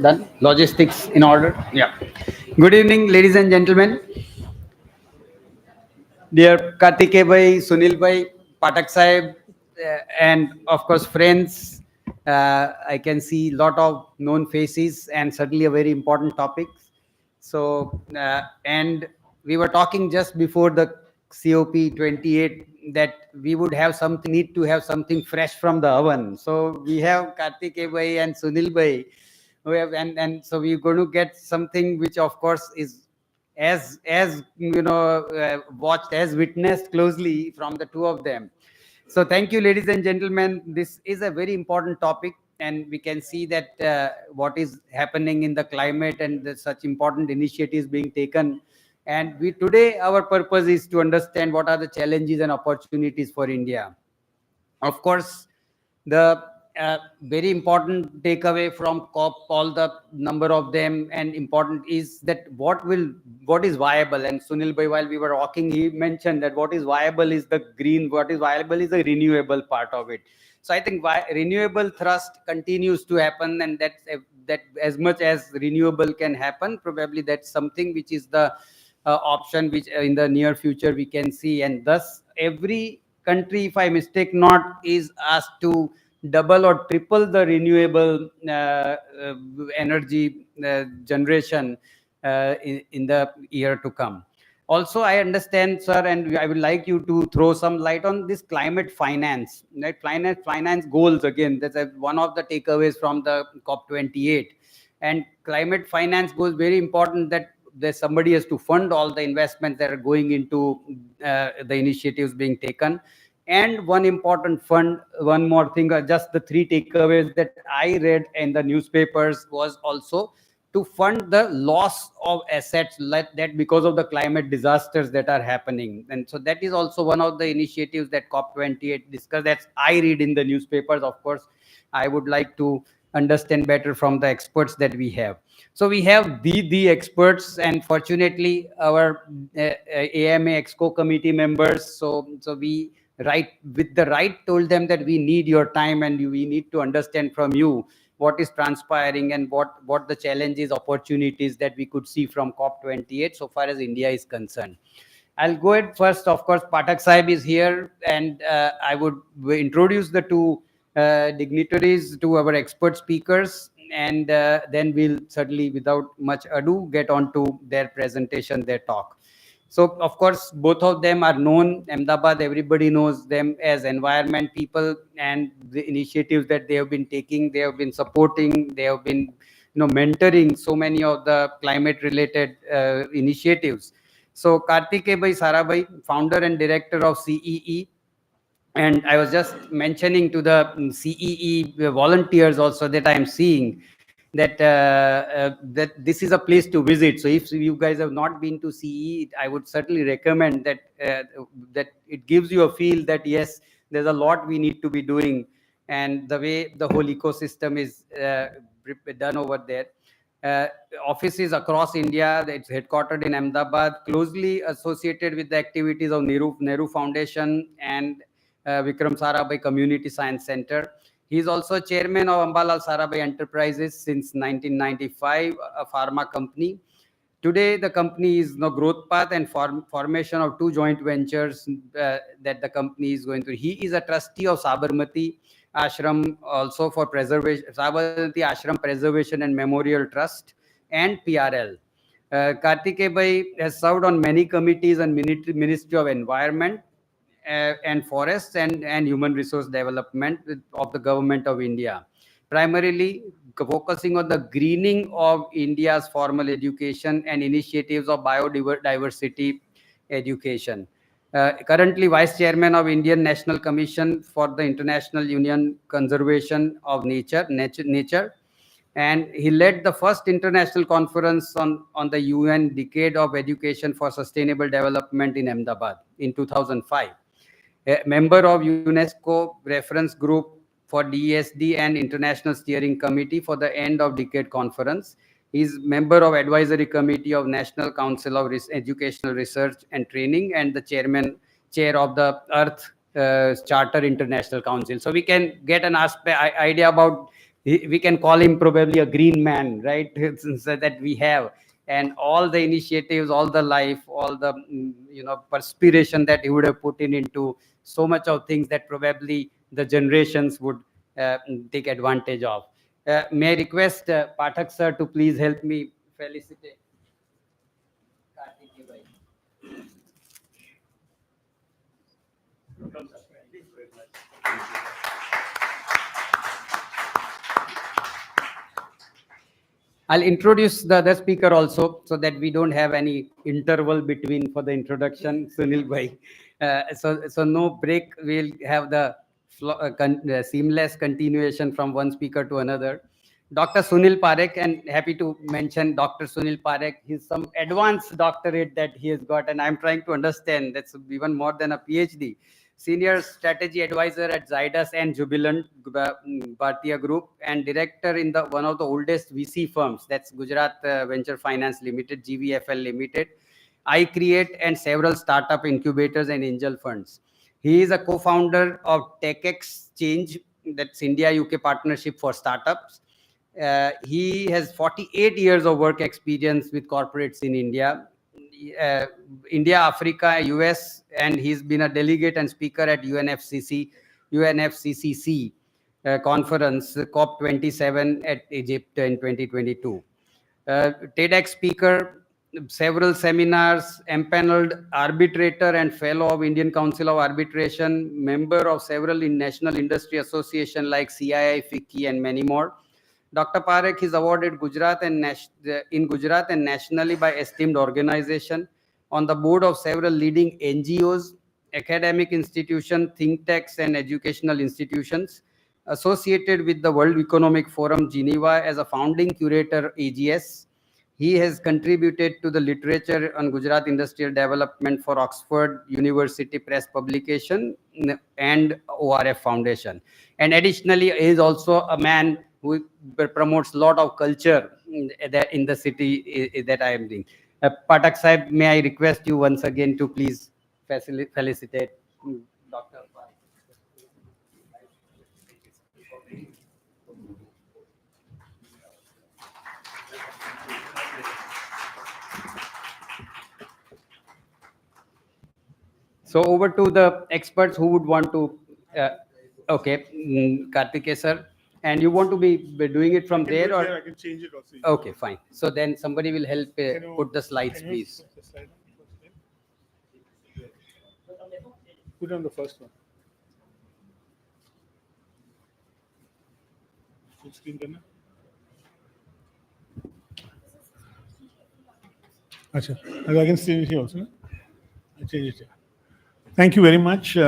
Done. Logistics in order. Yeah. Good evening, ladies and gentlemen. Dear Kartike bhai, Sunil bhai, Patak sahib, and of course friends. I can see lot of known faces and certainly a very important topic. So, and we were talking just before the COP28 that we would have something, need to have something fresh from the oven. So we have Kartike bhai and Sunil bhai. We have, and so we're going to get something which of course is as watched, as witnessed closely from the two of them. So thank you, ladies and gentlemen. This is a very important topic, and we can see that what is happening in the climate and such important initiatives being taken. And we today our purpose is to understand what are the challenges and opportunities for India. Of course, the very important takeaway from COP, all the number of them, and important is that what is viable. And Sunil bhai, while we were walking, he mentioned that what is viable is the green, what is viable is the renewable part of it. So I think renewable thrust continues to happen, and that as much as renewable can happen, probably that's something which is the option which in the near future we can see. And thus every country, if I mistake not, is asked to double or triple the renewable energy generation in the year to come. Also, I understand, sir, and I would like you to throw some light on this climate finance, right? Finance goals again. That's one of the takeaways from the COP28. And climate finance goals very important, that there's somebody has to fund all the investments that are going into the initiatives being taken. And one important fund, one more thing, just the three takeaways that I read in the newspapers was also to fund the loss of assets like that because of the climate disasters that are happening. And so that is also one of the initiatives that COP28 discussed. That's I read in the newspapers. Of course, I would like to understand better from the experts that we have. So we have the experts, and fortunately our AMA Exco committee members. So we right with the right told them that we need your time, and we need to understand from you what is transpiring and what the challenges, opportunities that we could see from COP28 so far as India is concerned. I'll go ahead first. Of course, Patak Sahib is here, and I would introduce the two dignitaries to our expert speakers, and then we'll certainly, without much ado, get on to their presentation, their talk. So, of course, both of them are known. Ahmedabad, everybody knows them as environment people, and the initiatives that they have been taking, they have been supporting, they have been, mentoring so many of the climate-related initiatives. So, Kartike Bhai Sarabhai, founder and director of CEE, and I was just mentioning to the CEE volunteers also that I am seeing that this is a place to visit. So if you guys have not been to CE, I would certainly recommend that that it gives you a feel that yes, there's a lot we need to be doing, and the way the whole ecosystem is done over there. Uh, Offices across India. It's headquartered in Ahmedabad, closely associated with the activities of Nehru Foundation and Vikram Sarabhai Community Science Center. He is also chairman of Ambalal Sarabhai Enterprises since 1995, a pharma company. Today, the company is no growth path and formation of two joint ventures that the company is going through. He is a trustee of Sabarmati Ashram, also for preservation, Sabarmati Ashram Preservation and Memorial Trust, and PRL. Kartike Bhai has served on many committees and Ministry of Environment and Forests and Human Resource Development of the Government of India, primarily focusing on the greening of India's formal education and initiatives of biodiversity education. Currently Vice Chairman of Indian National Commission for the International Union Conservation of Nature, and he led the first international conference on the UN Decade of Education for Sustainable Development in Ahmedabad in 2005. A member of UNESCO Reference Group for DSD and International Steering Committee for the End of Decade Conference. He is member of Advisory Committee of National Council of Educational Research and Training, and the chair of the Earth Charter International Council. So we can get an idea about we can call him probably a green man, right? So that we have, and all the initiatives, all the life, all the perspiration that he would have put into so much of things that probably the generations would take advantage of. May I request Pathak sir to please help me felicitate Kartikeya bhai. I'll introduce the other speaker also, so that we don't have any interval between for the introduction. Sunil bhai. So no break. We'll have the seamless continuation from one speaker to another. Dr. Sunil Parekh, and happy to mention Dr. Sunil Parekh. He's some advanced doctorate that he has got, and I'm trying to understand that's even more than a PhD. Senior Strategy Advisor at Zydus and Jubilant Bhartiya Group, and Director in the one of the oldest VC firms, that's Gujarat Venture Finance Limited, GVFL Limited, iCreate, and several startup incubators and angel funds. He is a co-founder of TechX Change, that's India-UK Partnership for Startups. He has 48 years of work experience with corporates in India, India, Africa, US, and he's been a delegate and speaker at UNFCCC conference, COP27 at Egypt in 2022. TEDx speaker, several seminars, empaneled arbitrator and fellow of Indian Council of Arbitration, member of several national industry associations like CII, FICCI, and many more. Dr. Parekh is awarded in Gujarat and nationally by esteemed organization, on the board of several leading NGOs, academic institutions, think tanks, and educational institutions, associated with the World Economic Forum Geneva as a founding curator AGS. He has contributed to the literature on Gujarat industrial development for Oxford University Press publication and ORF Foundation. And additionally, he is also a man who promotes a lot of culture in the city that I am doing. Pathak Sahib, may I request you once again to please felicitate Dr. Parekh. So over to the experts who would want to, okay, Kartikeya sir, and you want to be doing it from there, or I can change it also. Okay, fine. So then somebody will help put the slides, please. Put the slide on? Put on the first one. Full screen करना? अच्छा, I can change it here also. I change it here. Thank you very much. Is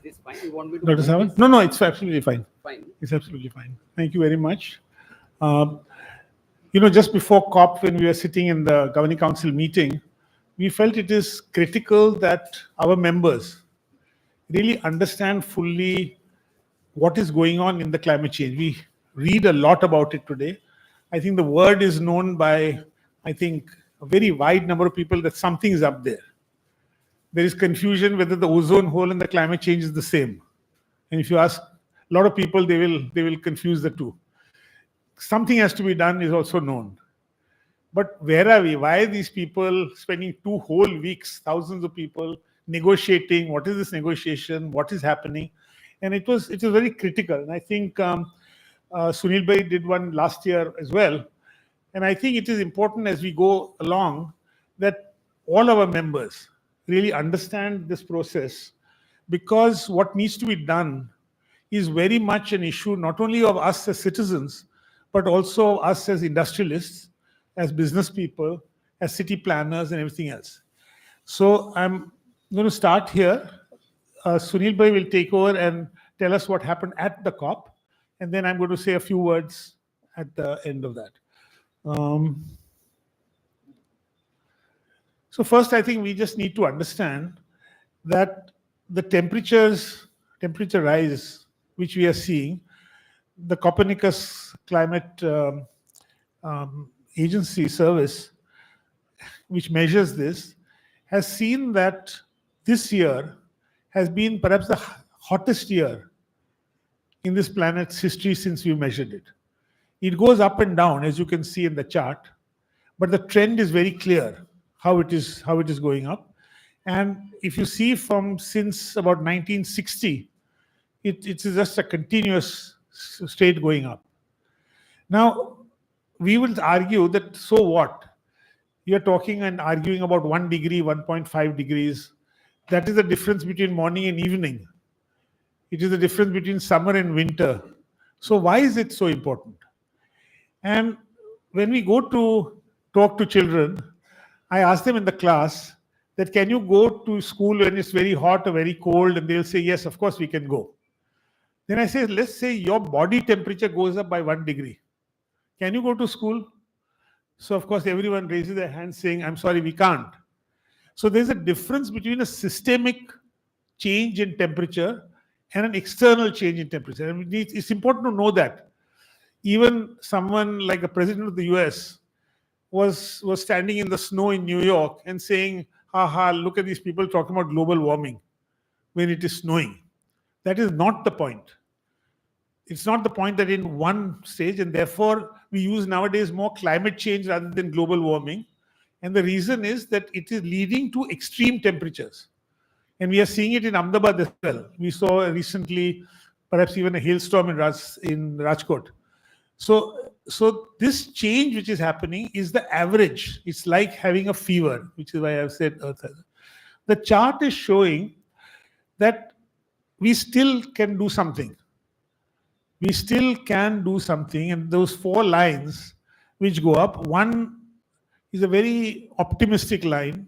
this fine? You want me to? Dr. Sawant? No, it's absolutely fine. Fine. It's absolutely fine. Thank you very much. Just before COP, when we were sitting in the Governing Council meeting, we felt it is critical that our members really understand fully what is going on in the climate change. We read a lot about it today. I think the word is known by, a very wide number of people that something is up there. There is confusion whether the ozone hole and the climate change is the same. And if you ask a lot of people, they will confuse the two. Something has to be done is also known. But where are we? Why are these people spending 2 whole weeks, thousands of people negotiating? What is this negotiation? What is happening? And it was very critical. And I think Sunil Bhai did one last year as well. And I think it is important as we go along that all our members really understand this process, because what needs to be done is very much an issue not only of us as citizens, but also us as industrialists, as business people, as city planners, and everything else. So I'm going to start here. Sunil Bhai will take over and tell us what happened at the COP, and then I'm going to say a few words at the end of that. So first, I think we just need to understand that the temperature rise which we are seeing, the Copernicus Climate Agency service, which measures this, has seen that this year has been perhaps the hottest year in this planet's history since we measured it. It goes up and down, as you can see in the chart, but the trend is very clear how it is going up. And if you see from since about 1960, it's just a continuous state going up. Now, we will argue that so what? You're talking and arguing about 1 degree, 1.5 degrees. That is the difference between morning and evening. It is the difference between summer and winter. So why is it so important? And when we go to talk to children, I ask them in the class that can you go to school when it's very hot or very cold? And they'll say, yes, of course we can go. Then I say, let's say your body temperature goes up by 1 degree. Can you go to school? So of course everyone raises their hand saying, I'm sorry, we can't. So there's a difference between a systemic change in temperature and an external change in temperature. And it's important to know that. Even someone like a president of the US was standing in the snow in New York and saying, haha, look at these people talking about global warming when it is snowing. That is not the point. It's not the point that in one stage, and therefore we use nowadays more climate change rather than global warming. And the reason is that it is leading to extreme temperatures. And we are seeing it in Ahmedabad as well. We saw recently, perhaps even a hailstorm in Rajkot. So this change which is happening is the average. It's like having a fever, which is why I've said Earth. The chart is showing that we still can do something. We still can do something. And those 4 lines which go up, one is a very optimistic line,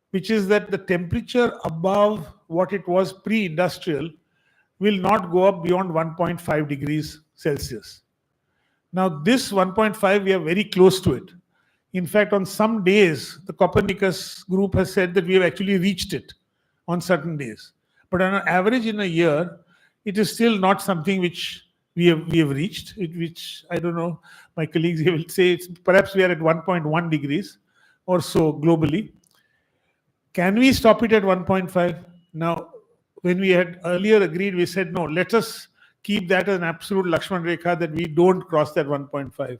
which is that the temperature above what it was pre-industrial will not go up beyond 1.5 degrees Celsius. Now, this 1.5, we are very close to it. In fact, on some days, the Copernicus group has said that we have actually reached it on certain days. But on an average in a year, it is still not something which we have reached, which I don't know, my colleagues will say perhaps we are at 1.1 degrees or so globally. Can we stop it at 1.5? Now, when we had earlier agreed, we said, no, let us keep that as an absolute Lakshman Rekha that we don't cross that 1.5.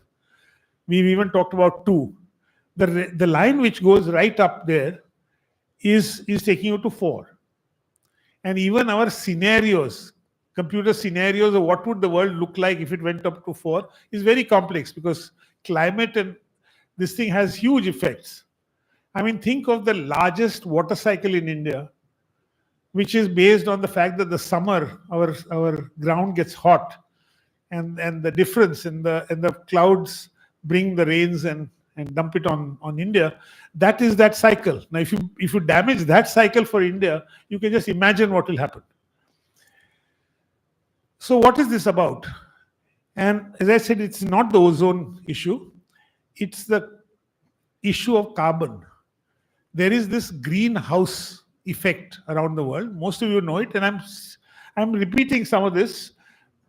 We've even talked about 2. The line which goes right up there is taking you to 4. And even our scenarios, computer scenarios of what would the world look like if it went up to 4 is very complex because climate and this thing has huge effects. I mean, think of the largest water cycle in India, which is based on the fact that the summer our ground gets hot, and the difference in the clouds bring the rains and dump it on India. That is that cycle. Now, if you damage that cycle for India, you can just imagine what will happen. So, what is this about? And as I said, it's not the ozone issue; it's the issue of carbon. There is this greenhouse effect around the world. Most of you know it, and I'm repeating some of this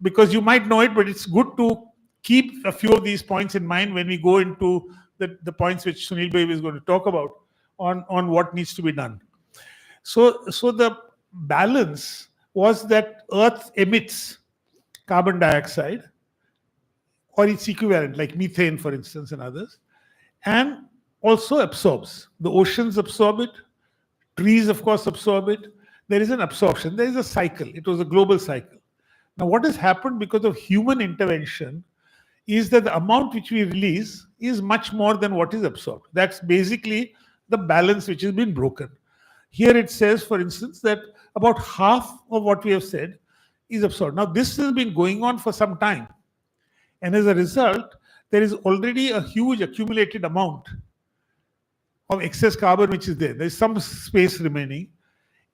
because you might know it, but it's good to keep a few of these points in mind when we go into the points which Sunil Bhai is going to talk about on what needs to be done. So the balance was that Earth emits carbon dioxide or its equivalent, like methane, for instance, and others, and also absorbs. The oceans absorb it. Trees, of course, absorb it. There is an absorption. There is a cycle. It was a global cycle. Now, what has happened because of human intervention is that the amount which we release is much more than what is absorbed. That's basically the balance which has been broken. Here it says, for instance, that about half of what we have said is absorbed. Now, this has been going on for some time. And as a result, there is already a huge accumulated amount of excess carbon which is there. There is some space remaining.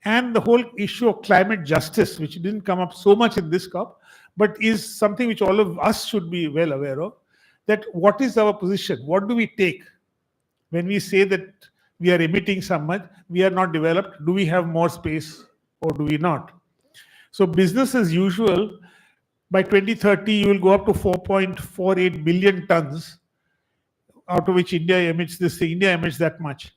And the whole issue of climate justice, which didn't come up so much in this COP, but is something which all of us should be well aware of, that what is our position? What do we take when we say that we are emitting so much, we are not developed? Do we have more space or do we not? So business as usual, by 2030, you will go up to 4.48 billion tons, out of which India emits this thing. India emits that much.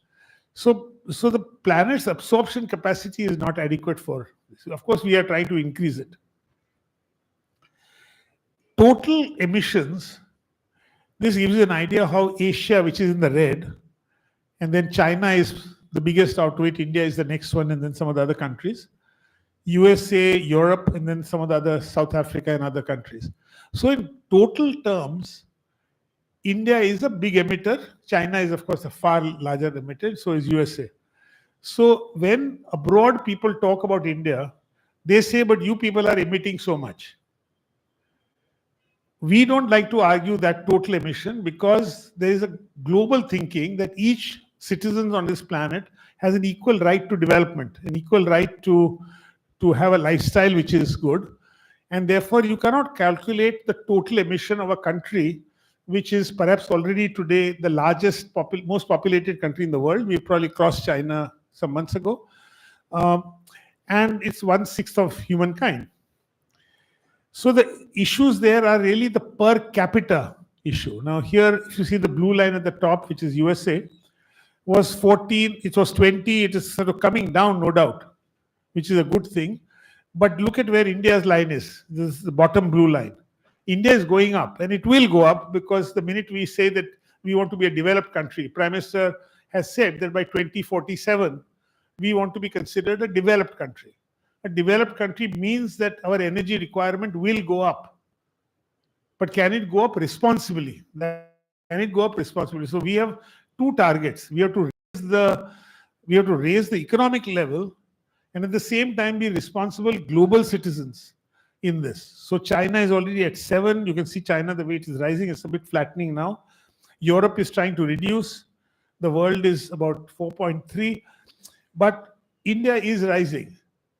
So the planet's absorption capacity is not adequate for this. Of course, we are trying to increase it. total emissions, this gives you an idea how Asia, which is in the red, and then China is the biggest out of it, India is the next one, and then some of the other countries, USA, Europe, and then some of the other, South Africa and other countries. So in total terms, India is a big emitter. China is, of course, a far larger emitter. So is USA. So when abroad people talk about India, they say, but you people are emitting so much. We don't like to argue that total emission because there is a global thinking that each citizen on this planet has an equal right to development, an equal right to have a lifestyle which is good. And therefore, you cannot calculate the total emission of a country which is perhaps already today the largest, most populated country in the world. We probably crossed China some months ago. And it's 1/6 of humankind. So the issues there are really the per capita issue. Now here, if you see the blue line at the top, which is USA, was 14, it was 20, it is sort of coming down, no doubt, which is a good thing. But look at where India's line is. This is the bottom blue line. India is going up, and it will go up because the minute we say that we want to be a developed country, Prime Minister has said that by 2047, we want to be considered a developed country. A developed country means that our energy requirement will go up. But can it go up responsibly? Can it go up responsibly? So we have two targets. We have to raise the economic level, and at the same time be responsible global citizens in this. So China is already at 7. You can see China, the way it is rising, it's a bit flattening now. Europe is trying to reduce. The world is about 4.3. But India is rising.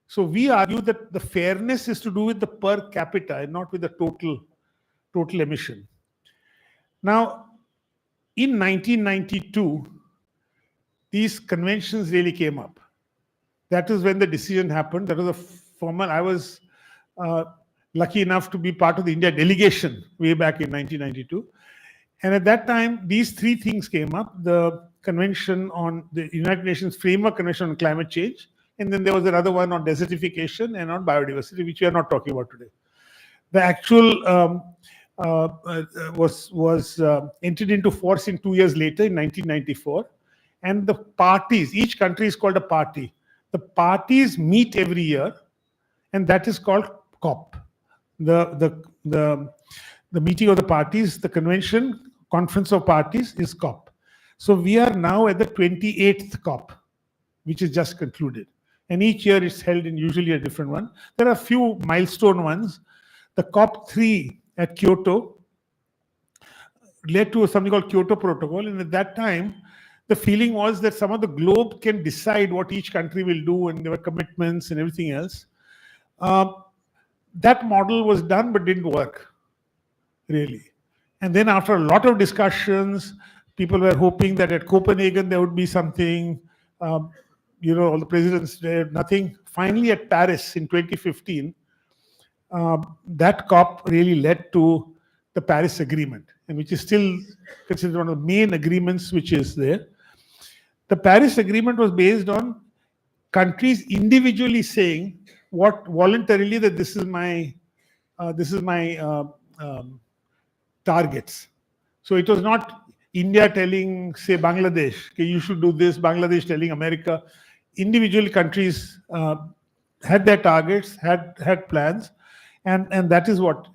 So we argue that the fairness is to do with the per capita and not with the total emission. Now, in 1992, these conventions really came up. That is when the decision happened. That was a formal. I was lucky enough to be part of the India delegation way back in 1992. And at that time, these three things came up: the Convention on the United Nations Framework Convention on Climate Change, and then there was another one on desertification and on biodiversity, which we are not talking about today. The actual was entered into force in 2 years later, in 1994. And the parties, each country is called a party. The parties meet every year, and that is called COP. The meeting of the parties, the convention, conference of parties is COP. So we are now at the 28th COP, which is just concluded. And each year it's held in usually a different one. There are a few milestone ones. The COP3 at Kyoto led to something called Kyoto Protocol. And at that time, the feeling was that some of the globe can decide what each country will do, and there were commitments and everything else. That model was done but didn't work, really. And then after a lot of discussions, people were hoping that at Copenhagen there would be something, all the presidents did nothing. Finally, at Paris in 2015, that COP really led to the Paris Agreement, and which is still considered one of the main agreements which is there. The Paris Agreement was based on countries individually saying what voluntarily that this is my targets. So it was not India telling, say, Bangladesh, okay, you should do this, Bangladesh telling America. Individual countries had their targets, had plans, and that is what.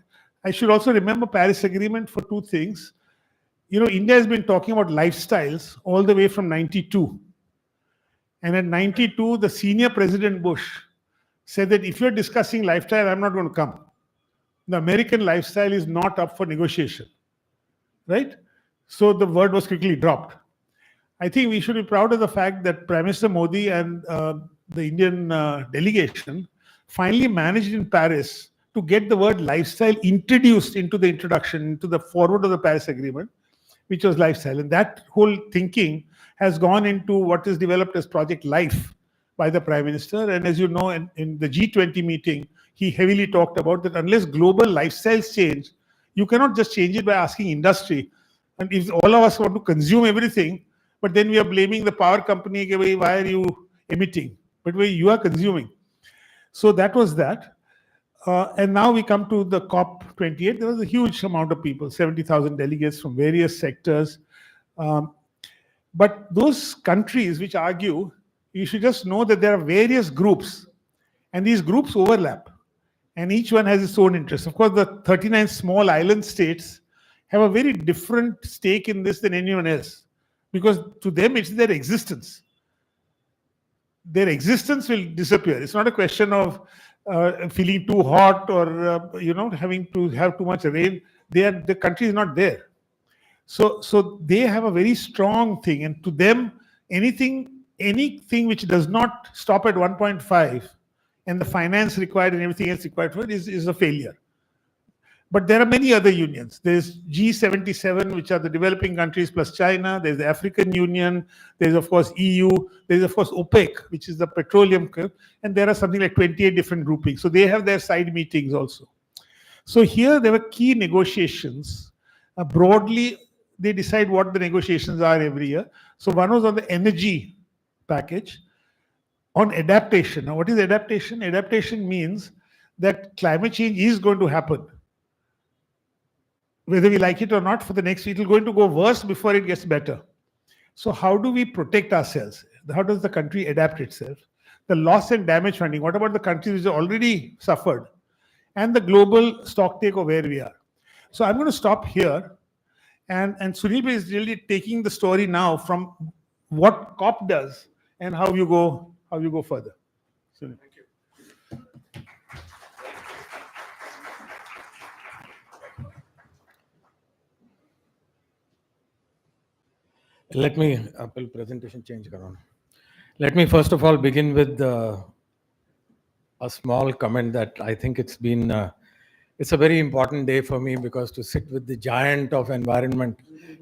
I should also remember Paris Agreement for two things. India has been talking about lifestyles all the way from 92. And at 92, the senior President Bush said that if you're discussing lifestyle, I'm not going to come. The American lifestyle is not up for negotiation, right? So the word was quickly dropped. I think we should be proud of the fact that Prime Minister Modi and the Indian delegation finally managed in Paris to get the word lifestyle introduced into the introduction, into the forward of the Paris Agreement, which was lifestyle. And that whole thinking has gone into what is developed as Project Life by the Prime Minister. And as you know, in the G20 meeting, he heavily talked about that unless global lifestyles change, you cannot just change it by asking industry. And if all of us want to consume everything, but then we are blaming the power company, why are you emitting? But you are consuming. So that was that. And now we come to the COP28. There was a huge amount of people, 70,000 delegates from various sectors. But those countries which argue, you should just know that there are various groups, and these groups overlap, and each one has its own interest. Of course, the 39 small island states have a very different stake in this than anyone else, because to them it's their existence. Their existence will disappear. It's not a question of feeling too hot or having to have too much rain. The country is not there. So they have a very strong thing, and to them, anything which does not stop at 1.5 and the finance required and everything else required for it is a failure. But there are many other unions. There's G77, which are the developing countries plus China. There's the African Union. There's, of course, EU. There's, of course, OPEC, which is the petroleum. And there are something like 28 different groupings. So they have their side meetings also. So here there were key negotiations. Broadly, they decide what the negotiations are every year. So one was on the energy package. On adaptation. Now, what is adaptation? Adaptation means that climate change is going to happen. Whether we like it or not, for the next, it will going to go worse before it gets better. So how do we protect ourselves? How does the country adapt itself? The loss and damage funding. What about the countries which have already suffered? And the global stock take of where we are. So I'm going to stop here. And Sunil is really taking the story now from what COP does and how you go further. Sunil. Thank you. Let me presentation change. Let me first of all begin with a small comment that I think it's a very important day for me, because to sit with the giant of environment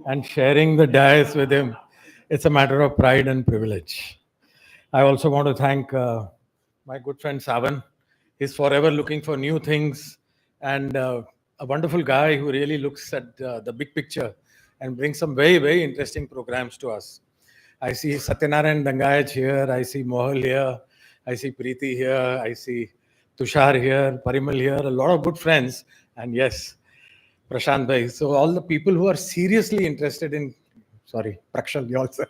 and sharing the dais with him, it's a matter of pride and privilege. I also want to thank my good friend Savan. He's forever looking for new things, and a wonderful guy who really looks at the big picture and brings some very, very interesting programs to us. I see Satyanarayan Dangayach here, I see Mohal here, I see Preeti here, I see Tushar here, Parimal here, a lot of good friends, and yes, Prashant Bhai. So all the people who are seriously interested in, Prakshal, you also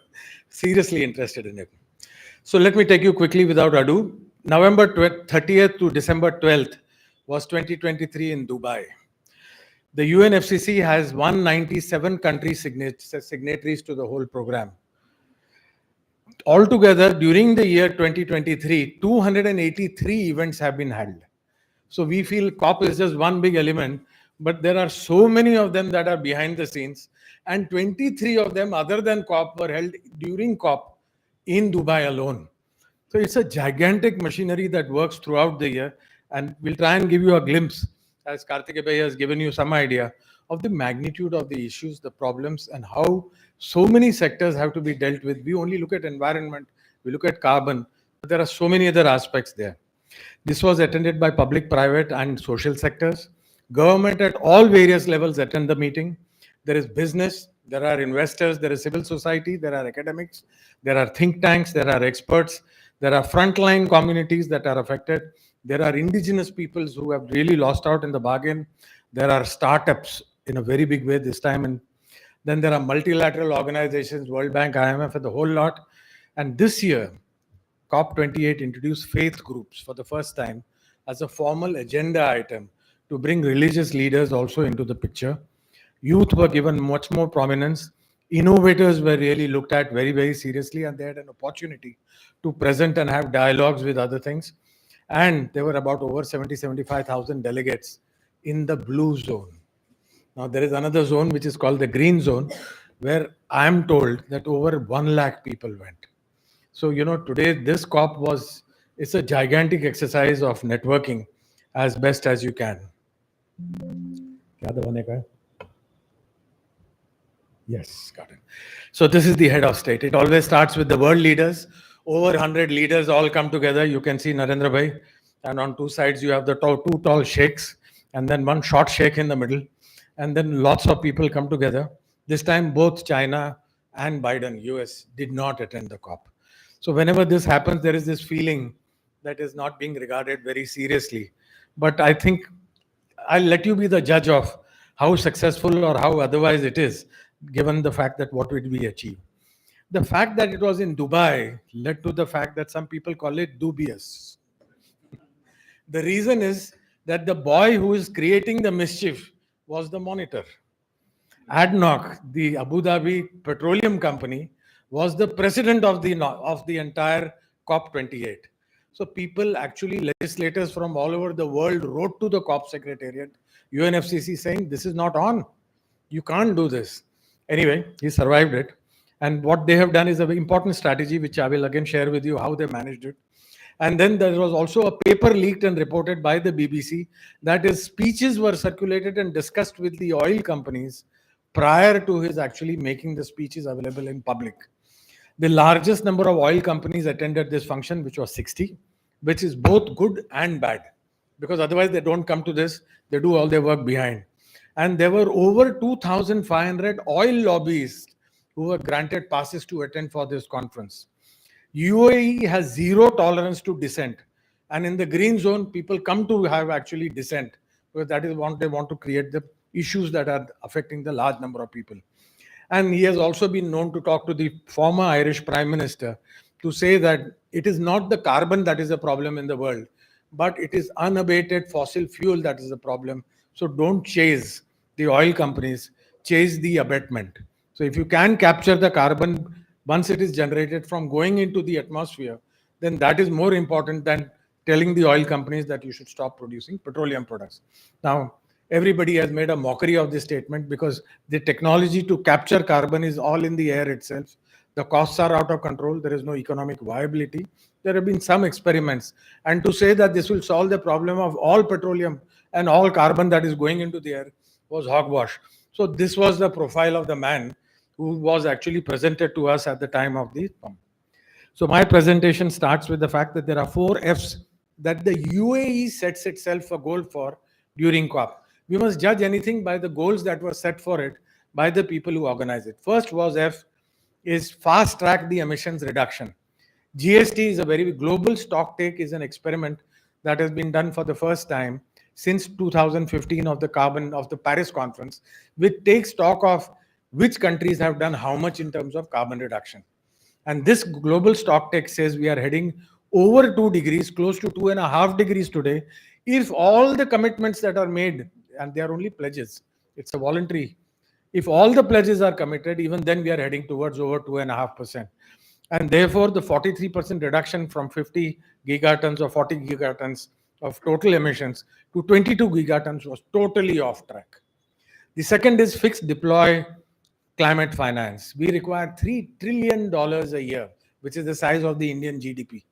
seriously interested in it. So let me take you quickly without ado. November 30th to December 12th was 2023 in Dubai. The UNFCCC has 197 country signatories to the whole program. Altogether, during the year 2023, 283 events have been held. So we feel COP is just one big element, but there are so many of them that are behind the scenes, and 23 of them other than COP were held during COP in Dubai alone. So it's a gigantic machinery that works throughout the year, and we'll try and give you a glimpse, as Karthikeya Bhai has given you some idea of the magnitude of the issues, the problems, and how so many sectors have to be dealt with. We only look at environment, we look at carbon, but there are so many other aspects there. This was attended by public, private, and social sectors. Government at all various levels attend the meeting. There is business, there are investors, there is civil society, there are academics, there are think tanks, there are experts, there are frontline communities that are affected. There are indigenous peoples who have really lost out in the bargain. There are startups in a very big way this time. And then there are multilateral organizations, World Bank, IMF, and the whole lot. And this year, COP28 introduced faith groups for the first time as a formal agenda item to bring religious leaders also into the picture. Youth were given much more prominence. Innovators were really looked at very, very seriously, and they had an opportunity to present and have dialogues with other things. And there were about over 75,000 delegates in the blue zone. Now, there is another zone which is called the green zone, where I am told that over 1 lakh people went. So, today this COP it's a gigantic exercise of networking as best as you can. Yes, got it. So this is the head of state. It always starts with the world leaders. Over 100 leaders all come together. You can see Narendra Bhai. And on two sides, you have the two tall sheikhs, and then one short sheikh in the middle. And then lots of people come together. This time, both China and Biden, US, did not attend the COP. So whenever this happens, there is this feeling that is not being regarded very seriously. But I think I'll let you be the judge of how successful or how otherwise it is, given the fact that what did we achieve. The fact that it was in Dubai led to the fact that some people call it dubious. The reason is that the boy who is creating the mischief was the monitor. ADNOC, the Abu Dhabi Petroleum Company, was the president of the entire COP28. So people, actually legislators from all over the world, wrote to the COP Secretariat, UNFCCC, saying this is not on. You can't do this. Anyway, he survived it. And what they have done is an important strategy, which I will again share with you how they managed it. And then there was also a paper leaked and reported by the BBC that his speeches were circulated and discussed with the oil companies prior to his actually making the speeches available in public. The largest number of oil companies attended this function, which was 60, which is both good and bad, because otherwise they don't come to this, they do all their work behind. And there were over 2,500 oil lobbyists who were granted passes to attend for this conference. UAE has zero tolerance to dissent. And in the green zone, people come to have actually dissent, because that is what they want to create, the issues that are affecting the large number of people. And he has also been known to talk to the former Irish Prime Minister to say that it is not the carbon that is a problem in the world, but it is unabated fossil fuel that is the problem. So don't chase the oil companies, chase the abatement. So if you can capture the carbon once it is generated from going into the atmosphere, then that is more important than telling the oil companies that you should stop producing petroleum products. Now, everybody has made a mockery of this statement because the technology to capture carbon is all in the air itself. The costs are out of control. There is no economic viability. There have been some experiments. And to say that this will solve the problem of all petroleum and all carbon that is going into the air was hogwash. So this was the profile of the man who was actually presented to us at the time of the pump. So my presentation starts with the fact that there are 4 Fs that the UAE sets itself a goal for during COP. We must judge anything by the goals that were set for it by the people who organize it. First was F, is fast track the emissions reduction. GST is a very global stock take, is an experiment that has been done for the first time since 2015 of the Paris conference, which takes stock of which countries have done how much in terms of carbon reduction. And this global stock take says we are heading over 2 degrees, close to 2.5 degrees today, if all the commitments that are made, and they are only pledges, it's a voluntary, if all the pledges are committed, even then we are heading towards over 2.5%. And therefore, the 43% reduction from 50 gigatons or 40 gigatons of total emissions to 22 gigatons was totally off track. The second is fixed deploy climate finance. We require $3 trillion a year, which is the size of the Indian GDP.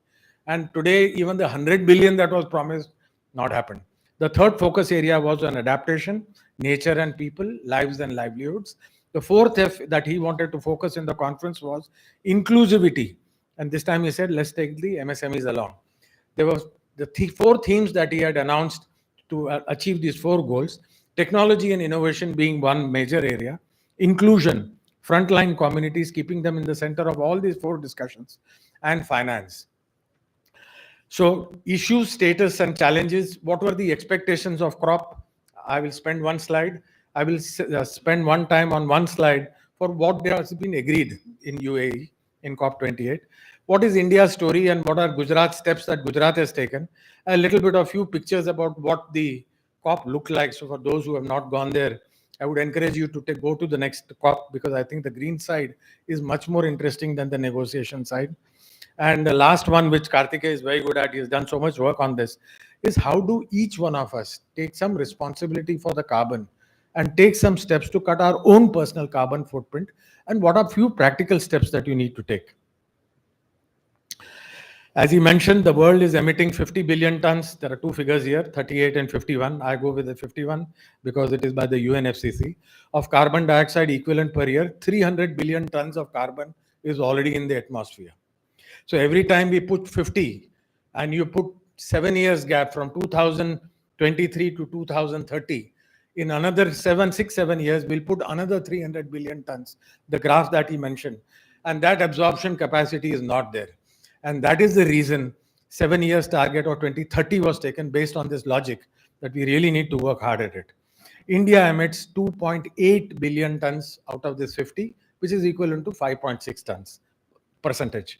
And today, even the 100 billion that was promised, not happened. The third focus area was on adaptation, nature and people, lives and livelihoods. The fourth F that he wanted to focus in the conference was inclusivity. And this time he said, let's take the MSMEs along. There were the 4 themes that he had announced to achieve these 4 goals: technology and innovation being one major area, inclusion, frontline communities, keeping them in the center of all these 4 discussions, and finance. So issues, status, and challenges. What were the expectations of COP? I will spend one slide. I will spend one time on one slide for what has been agreed in UAE in COP28. What is India's story and what are Gujarat's steps that Gujarat has taken? A little bit of few pictures about what the COP looked like. So for those who have not gone there, I would encourage you to go to the next COP, because I think the green side is much more interesting than the negotiation side. And the last one, which Karthikeya is very good at, he has done so much work on this, is how do each one of us take some responsibility for the carbon and take some steps to cut our own personal carbon footprint, and what are few practical steps that you need to take. As he mentioned, the world is emitting 50 billion tons. There are 2 figures here, 38 and 51. I go with the 51 because it is by the UNFCCC, of carbon dioxide equivalent per year. 300 billion tons of carbon is already in the atmosphere. So every time we put 50 and you put 7 years gap from 2023 to 2030, in another 7 years, we'll put another 300 billion tons, the graph that he mentioned. And that absorption capacity is not there. And that is the reason 7 years target or 2030 was taken based on this logic, that we really need to work hard at it. India emits 2.8 billion tons out of this 50, which is equivalent to 5.6 tons percentage.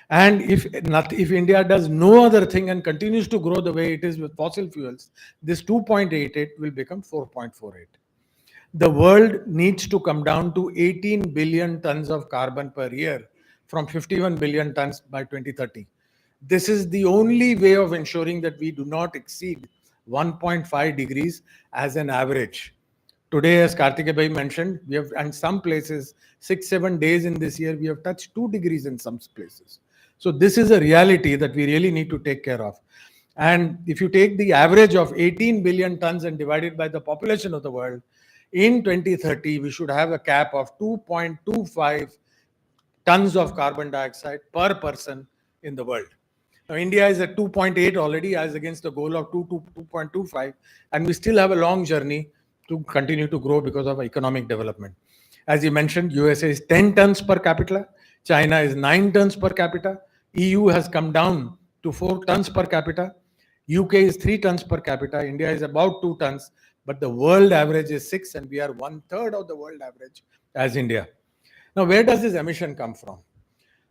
And if India does no other thing and continues to grow the way it is with fossil fuels, this 2.88 will become 4.48. The world needs to come down to 18 billion tons of carbon per year from 51 billion tons by 2030. This is the only way of ensuring that we do not exceed 1.5 degrees as an average. Today, as Kartikeya mentioned, we have, in some places, 6-7 days in this year, we have touched 2 degrees in some places. So this is a reality that we really need to take care of. And if you take the average of 18 billion tons and divide it by the population of the world, in 2030, we should have a cap of 2.25 tons of carbon dioxide per person in the world. Now, India is at 2.8 already, as against the goal of 2 to 2.25, and we still have a long journey to continue to grow because of economic development. As you mentioned, USA is 10 tons per capita, China is 9 tons per capita, EU has come down to 4 tons per capita, UK is 3 tons per capita, India is about 2 tons, but the world average is 6, and we are 1/3 of the world average as India. Now, where does this emission come from?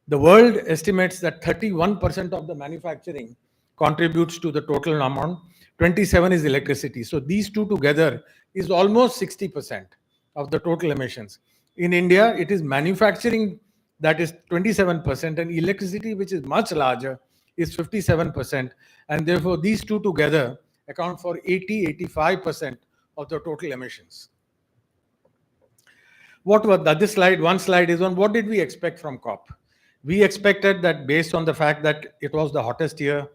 The world estimates that 31% of the manufacturing contributes to the total amount, 27 is electricity. So these two together is almost 60% of the total emissions. In India, it is manufacturing that is 27%, and electricity, which is much larger, is 57%. And therefore, these two together account for 85% of the total emissions. What was that? This slide, one slide is on what did we expect from COP? We expected that based on the fact that it was the hottest year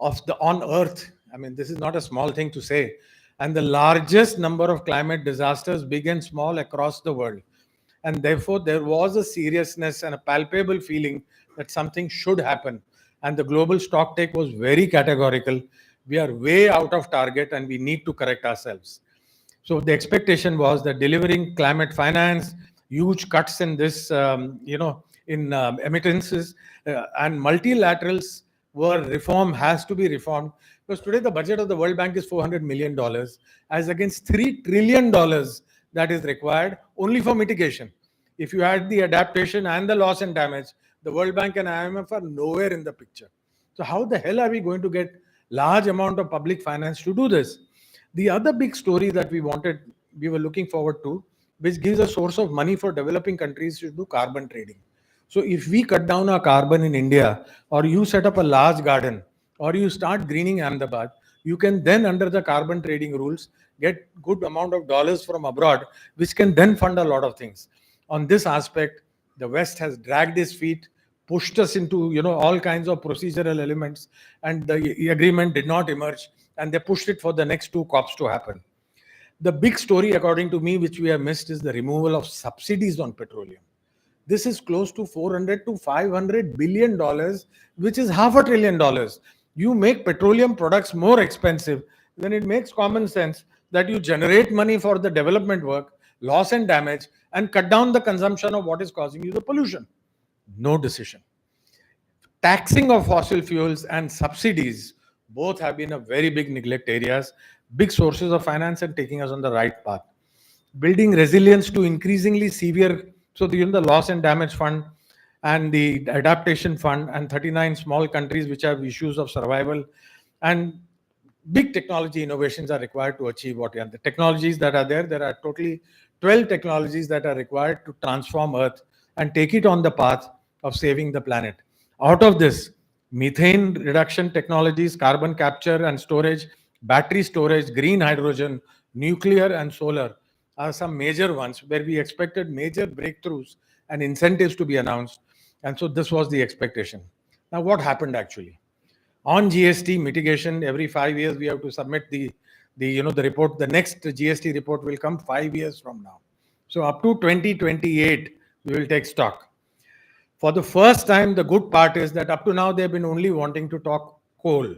on Earth. I mean, this is not a small thing to say. And the largest number of climate disasters, big and small, across the world. And therefore, there was a seriousness and a palpable feeling that something should happen. And the global stocktake was very categorical. We are way out of target and we need to correct ourselves. So the expectation was that delivering climate finance, huge cuts in this, remittances, and multilaterals has to be reformed. Because today the budget of the World Bank is $400 million, as against $3 trillion that is required only for mitigation. If you add the adaptation and the loss and damage, the World Bank and IMF are nowhere in the picture. So how the hell are we going to get large amount of public finance to do this? The other big story that we were looking forward to, which gives a source of money for developing countries, to do carbon trading. So if we cut down our carbon in India, or you set up a large garden, or you start greening Ahmedabad, you can then, under the carbon trading rules, get good amount of dollars from abroad, which can then fund a lot of things. On this aspect, the West has dragged its feet, pushed us into all kinds of procedural elements, and the agreement did not emerge, and they pushed it for the next 2 COPs to happen. The big story, according to me, which we have missed, is the removal of subsidies on petroleum. This is close to $400 to $500 billion, which is $500 billion. You make petroleum products more expensive, then it makes common sense that you generate money for the development work, loss and damage, and cut down the consumption of what is causing you the pollution. No decision. Taxing of fossil fuels and subsidies both have been a very big neglect areas, big sources of finance, and taking us on the right path. Building resilience to increasingly severe, so the loss and damage fund and the adaptation fund, and 39 small countries which have issues of survival, and big technology innovations are required to achieve what the technologies that are there are totally 12 technologies that are required to transform Earth and take it on the path of saving the planet. Out of this, methane reduction technologies, carbon capture and storage, battery storage, green hydrogen, nuclear and solar are some major ones where we expected major breakthroughs and incentives to be announced. And so this was the expectation. Now, what happened actually? On GST mitigation, every 5 years we have to submit the report. The next GST report will come 5 years from now. So up to 2028, we will take stock. For the first time, the good part is that up to now, they've been only wanting to talk coal.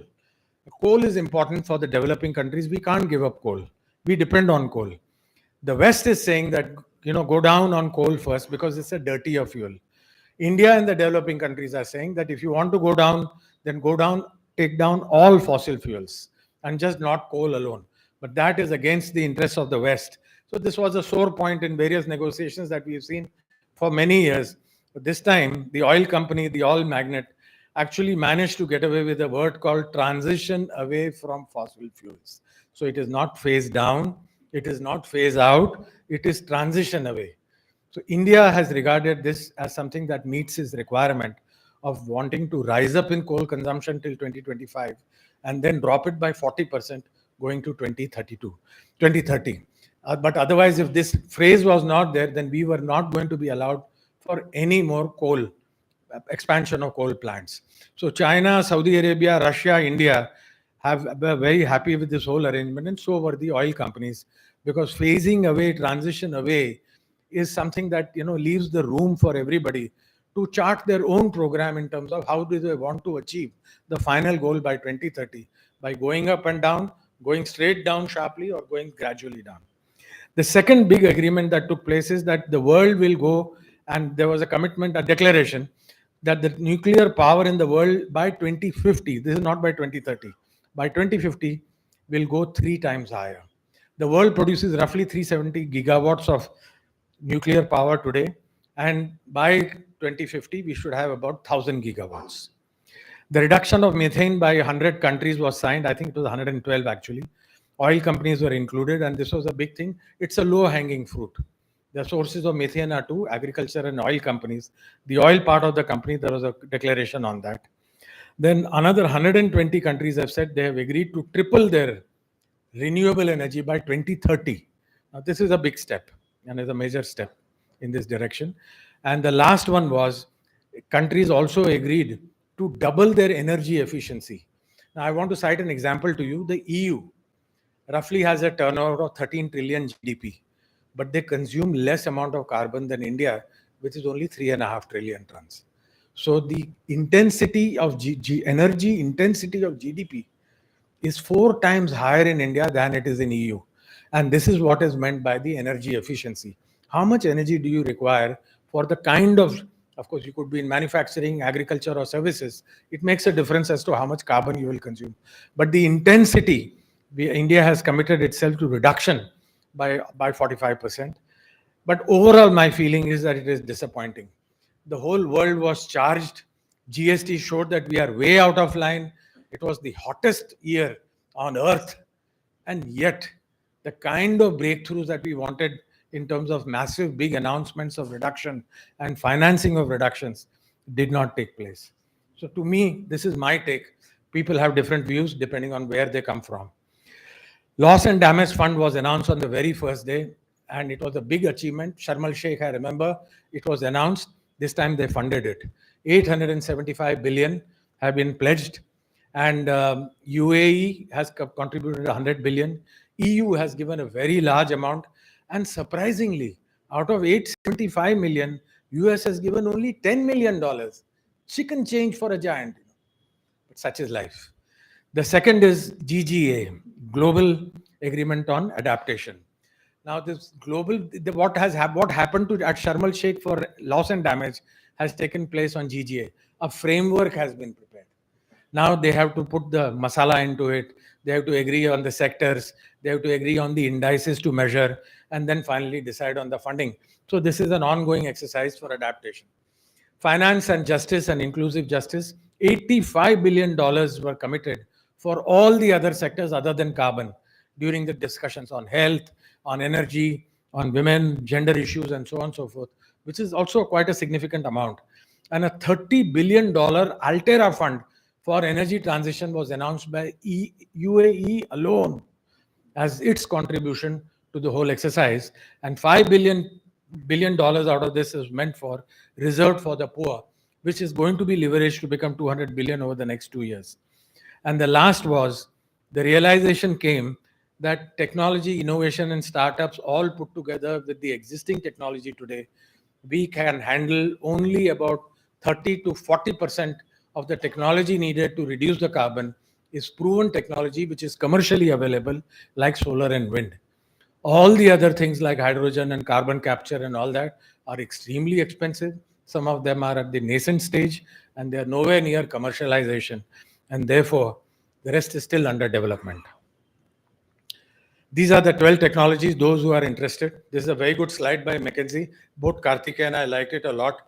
Coal is important for the developing countries. We can't give up coal. We depend on coal. The West is saying that, go down on coal first because it's a dirtier fuel. India and the developing countries are saying that if you want to go down, then go down, take down all fossil fuels. and just not coal alone. But that is against the interests of the West. So this was a sore point in various negotiations that we've seen for many years. But this time, the oil company, the oil magnate, actually managed to get away with a word called transition away from fossil fuels. So it is not phase down, it is not phase out, it is transition away. So India has regarded this as something that meets its requirement of wanting to rise up in coal consumption till 2025 and then drop it by 40% going to 2030. But otherwise, if this phrase was not there, then we were not going to be allowed for any more coal expansion of coal plants. So China, Saudi Arabia, Russia, India were very happy with this whole arrangement, and so were the oil companies, because phasing away, transition away, is something that leaves the room for everybody to chart their own program in terms of how do they want to achieve the final goal by 2030, by going up and down, going straight down sharply, or going gradually down. The second big agreement that took place is that the world will go, and there was a commitment, a declaration, that the nuclear power in the world by 2050, this is not by 2030, by 2050 will go 3 times higher. The world produces roughly 370 gigawatts of nuclear power today, and by 2050 we should have about 1000 gigawatts. The reduction of methane by 100 countries was signed. I think it was 112 actually. Oil companies were included, and this was a big thing. It's a low-hanging fruit. The sources of methane are to agriculture and oil companies. The oil part of the company, there was a declaration on that. Then another 120 countries have said they have agreed to triple their renewable energy by 2030. Now, this is a big step and is a major step in this direction. And the last one was countries also agreed to double their energy efficiency. Now, I want to cite an example to you. The EU roughly has a turnover of 13 trillion GDP, but they consume less amount of carbon than India, which is only 3.5 trillion tons. So the intensity of energy intensity of GDP is 4 times higher in India than it is in EU. And this is what is meant by the energy efficiency. How much energy do you require for the kind of course, you could be in manufacturing, agriculture, or services. It makes a difference as to how much carbon you will consume. But the intensity, India has committed itself to reduction by 45%. But overall, my feeling is that it is disappointing. The whole world was charged. GST showed that we are way out of line. It was the hottest year on earth. And yet, the kind of breakthroughs that we wanted in terms of massive, big announcements of reduction and financing of reductions did not take place. So to me, this is my take. People have different views depending on where they come from. Loss and damage fund was announced on the very first day, and it was a big achievement. Sharm el-Sheikh, I remember, it was announced. This time they funded it. 875 billion have been pledged, and UAE has contributed 100 billion. EU has given a very large amount, and surprisingly, out of 875 million, US has given only $10 million. Chicken change for a giant. But such is life. The second is GGA, Global Agreement on Adaptation. Now, this global, what happened at Sharm el-Sheikh for loss and damage has taken place on GGA. A framework has been prepared. Now they have to put the masala into it. They have to agree on the sectors. They have to agree on the indices to measure, and then finally decide on the funding. So this is an ongoing exercise for adaptation. Finance and justice and inclusive justice, $85 billion were committed for all the other sectors other than carbon during the discussions on health, on energy, on women, gender issues, and so on and so forth, which is also quite a significant amount. And a $30 billion Altera fund for energy transition was announced by UAE alone as its contribution to the whole exercise. And $5 billion out of this is meant for reserved for the poor, which is going to be leveraged to become 200 billion over the next 2 years. And the last was the realization came that technology, innovation, and startups all put together with the existing technology today, we can handle only about 30 to 40% of the technology needed to reduce the carbon is proven technology, which is commercially available, like solar and wind. All the other things like hydrogen and carbon capture and all that are extremely expensive. Some of them are at the nascent stage, and they are nowhere near commercialization. And therefore, The rest is still under development. These are the 12 technologies, those who are interested. This is a very good slide by McKinsey. Both Karthike and I liked it a lot.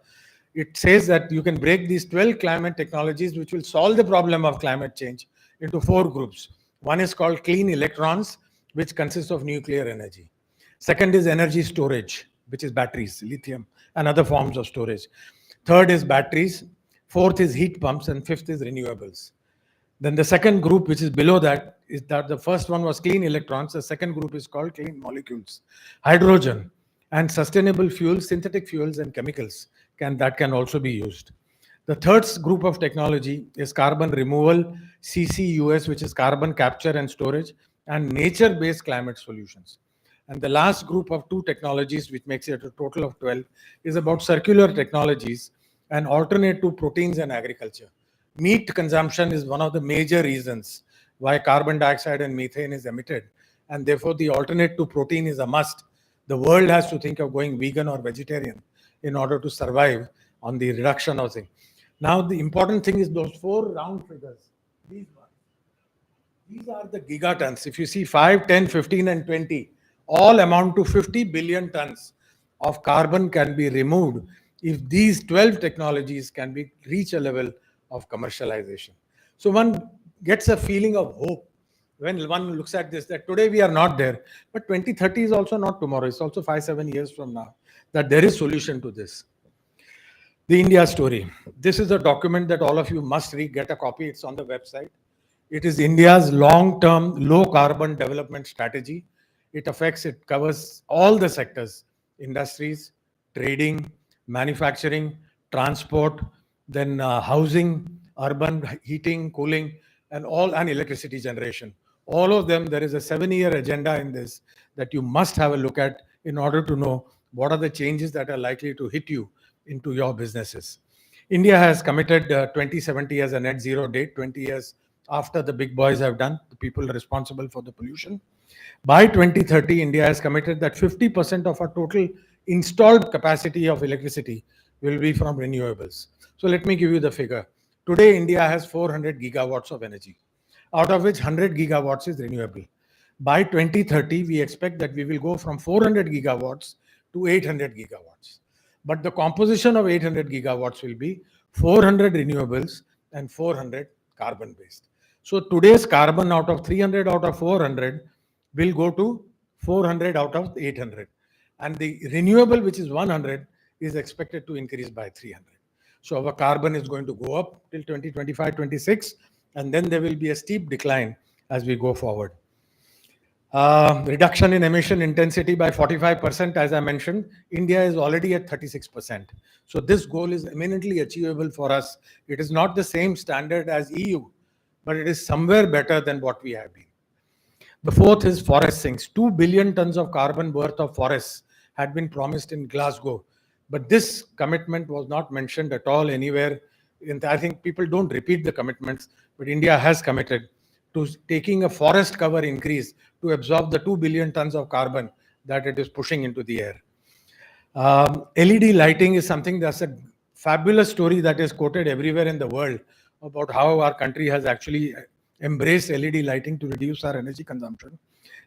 It says that you can break these 12 climate technologies, which will solve the problem of climate change, into 4 groups. One is called clean electrons, which consists of nuclear energy. Second is energy storage, which is batteries, lithium, and other forms of storage. Third is batteries. Fourth is heat pumps, and fifth is renewables. Then the second group, which is below that, is that the first one was clean electrons. The second group is called clean molecules, hydrogen, and sustainable fuels, synthetic fuels, and chemicals that can also be used. The third group of technology is carbon removal, CCUS, which is carbon capture and storage, and nature-based climate solutions. And the last group of 2 technologies, which makes it a total of 12, is about circular technologies and alternate to proteins and agriculture. Meat consumption is one of the major reasons why carbon dioxide and methane is emitted, and therefore the alternate to protein is a must. The world has to think of going vegan or vegetarian in order to survive on the reduction of things. Now, the important thing is those 4 round figures. These ones. These are the gigatons. If you see 5, 10, 15, and 20, all amount to 50 billion tons of carbon can be removed if these 12 technologies can reach a level of commercialization. So one gets a feeling of hope when one looks at this, that today we are not there, but 2030 is also not tomorrow. It's also 5-7 years from now that there is solution to this. The India story. This is a document that all of you must read. Get a copy. It's on the website. It is India's long-term low-carbon development strategy. It covers all the sectors: industries, trading, manufacturing, transport, then housing, urban heating, cooling, and electricity generation. All of them, there is a 7-year agenda in this that you must have a look at in order to know what are the changes that are likely to hit you into your businesses. India has committed 2070 as a net zero date, 20 years after the big boys have done, the people responsible for the pollution. By 2030, India has committed that 50% of our total installed capacity of electricity will be from renewables. So let me give you the figure. Today, India has 400 gigawatts of energy, out of which 100 gigawatts is renewable. By 2030, we expect that we will go from 400 gigawatts to 800 gigawatts. But the composition of 800 gigawatts will be 400 renewables and 400 carbon-based. So today's carbon out of 300 out of 400 will go to 400 out of 800. And the renewable, which is 100, is expected to increase by 300. So our carbon is going to go up till 2025-26, and then there will be a steep decline as we go forward. Reduction in emission intensity by 45%, as I mentioned. India is already at 36%. So this goal is eminently achievable for us. It is not the same standard as EU, but it is somewhere better than what we have been. The fourth is forest sinks. 2 billion tons of carbon worth of forests had been promised in Glasgow, but this commitment was not mentioned at all anywhere. I think people don't repeat the commitments, but India has committed to taking a forest cover increase to absorb the 2 billion tons of carbon that it is pushing into the air. LED lighting is something that's a fabulous story that is quoted everywhere in the world about how our country has actually embraced LED lighting to reduce our energy consumption.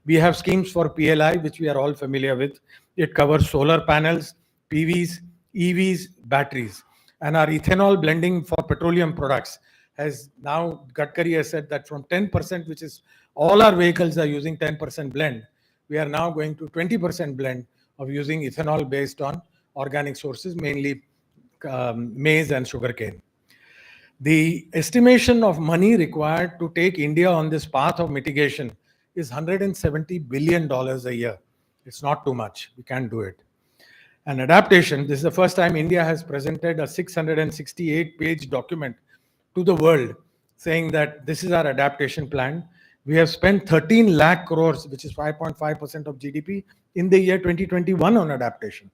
We have schemes for PLI, which we are all familiar with. It covers solar panels, PVs, EVs, batteries. And our ethanol blending for petroleum products has now, Gadkari has said that from 10%, which is all our vehicles are using 10% blend, we are now going to 20% blend of using ethanol based on organic sources, mainly maize and sugarcane. The estimation of money required to take India on this path of mitigation is $170 billion a year. It's not too much. We can't do it. And adaptation, this is the first time India has presented a 668-page document to the world saying that this is our adaptation plan. We have spent 13 lakh crores, which is 5.5% of GDP, in the year 2021 on adaptation.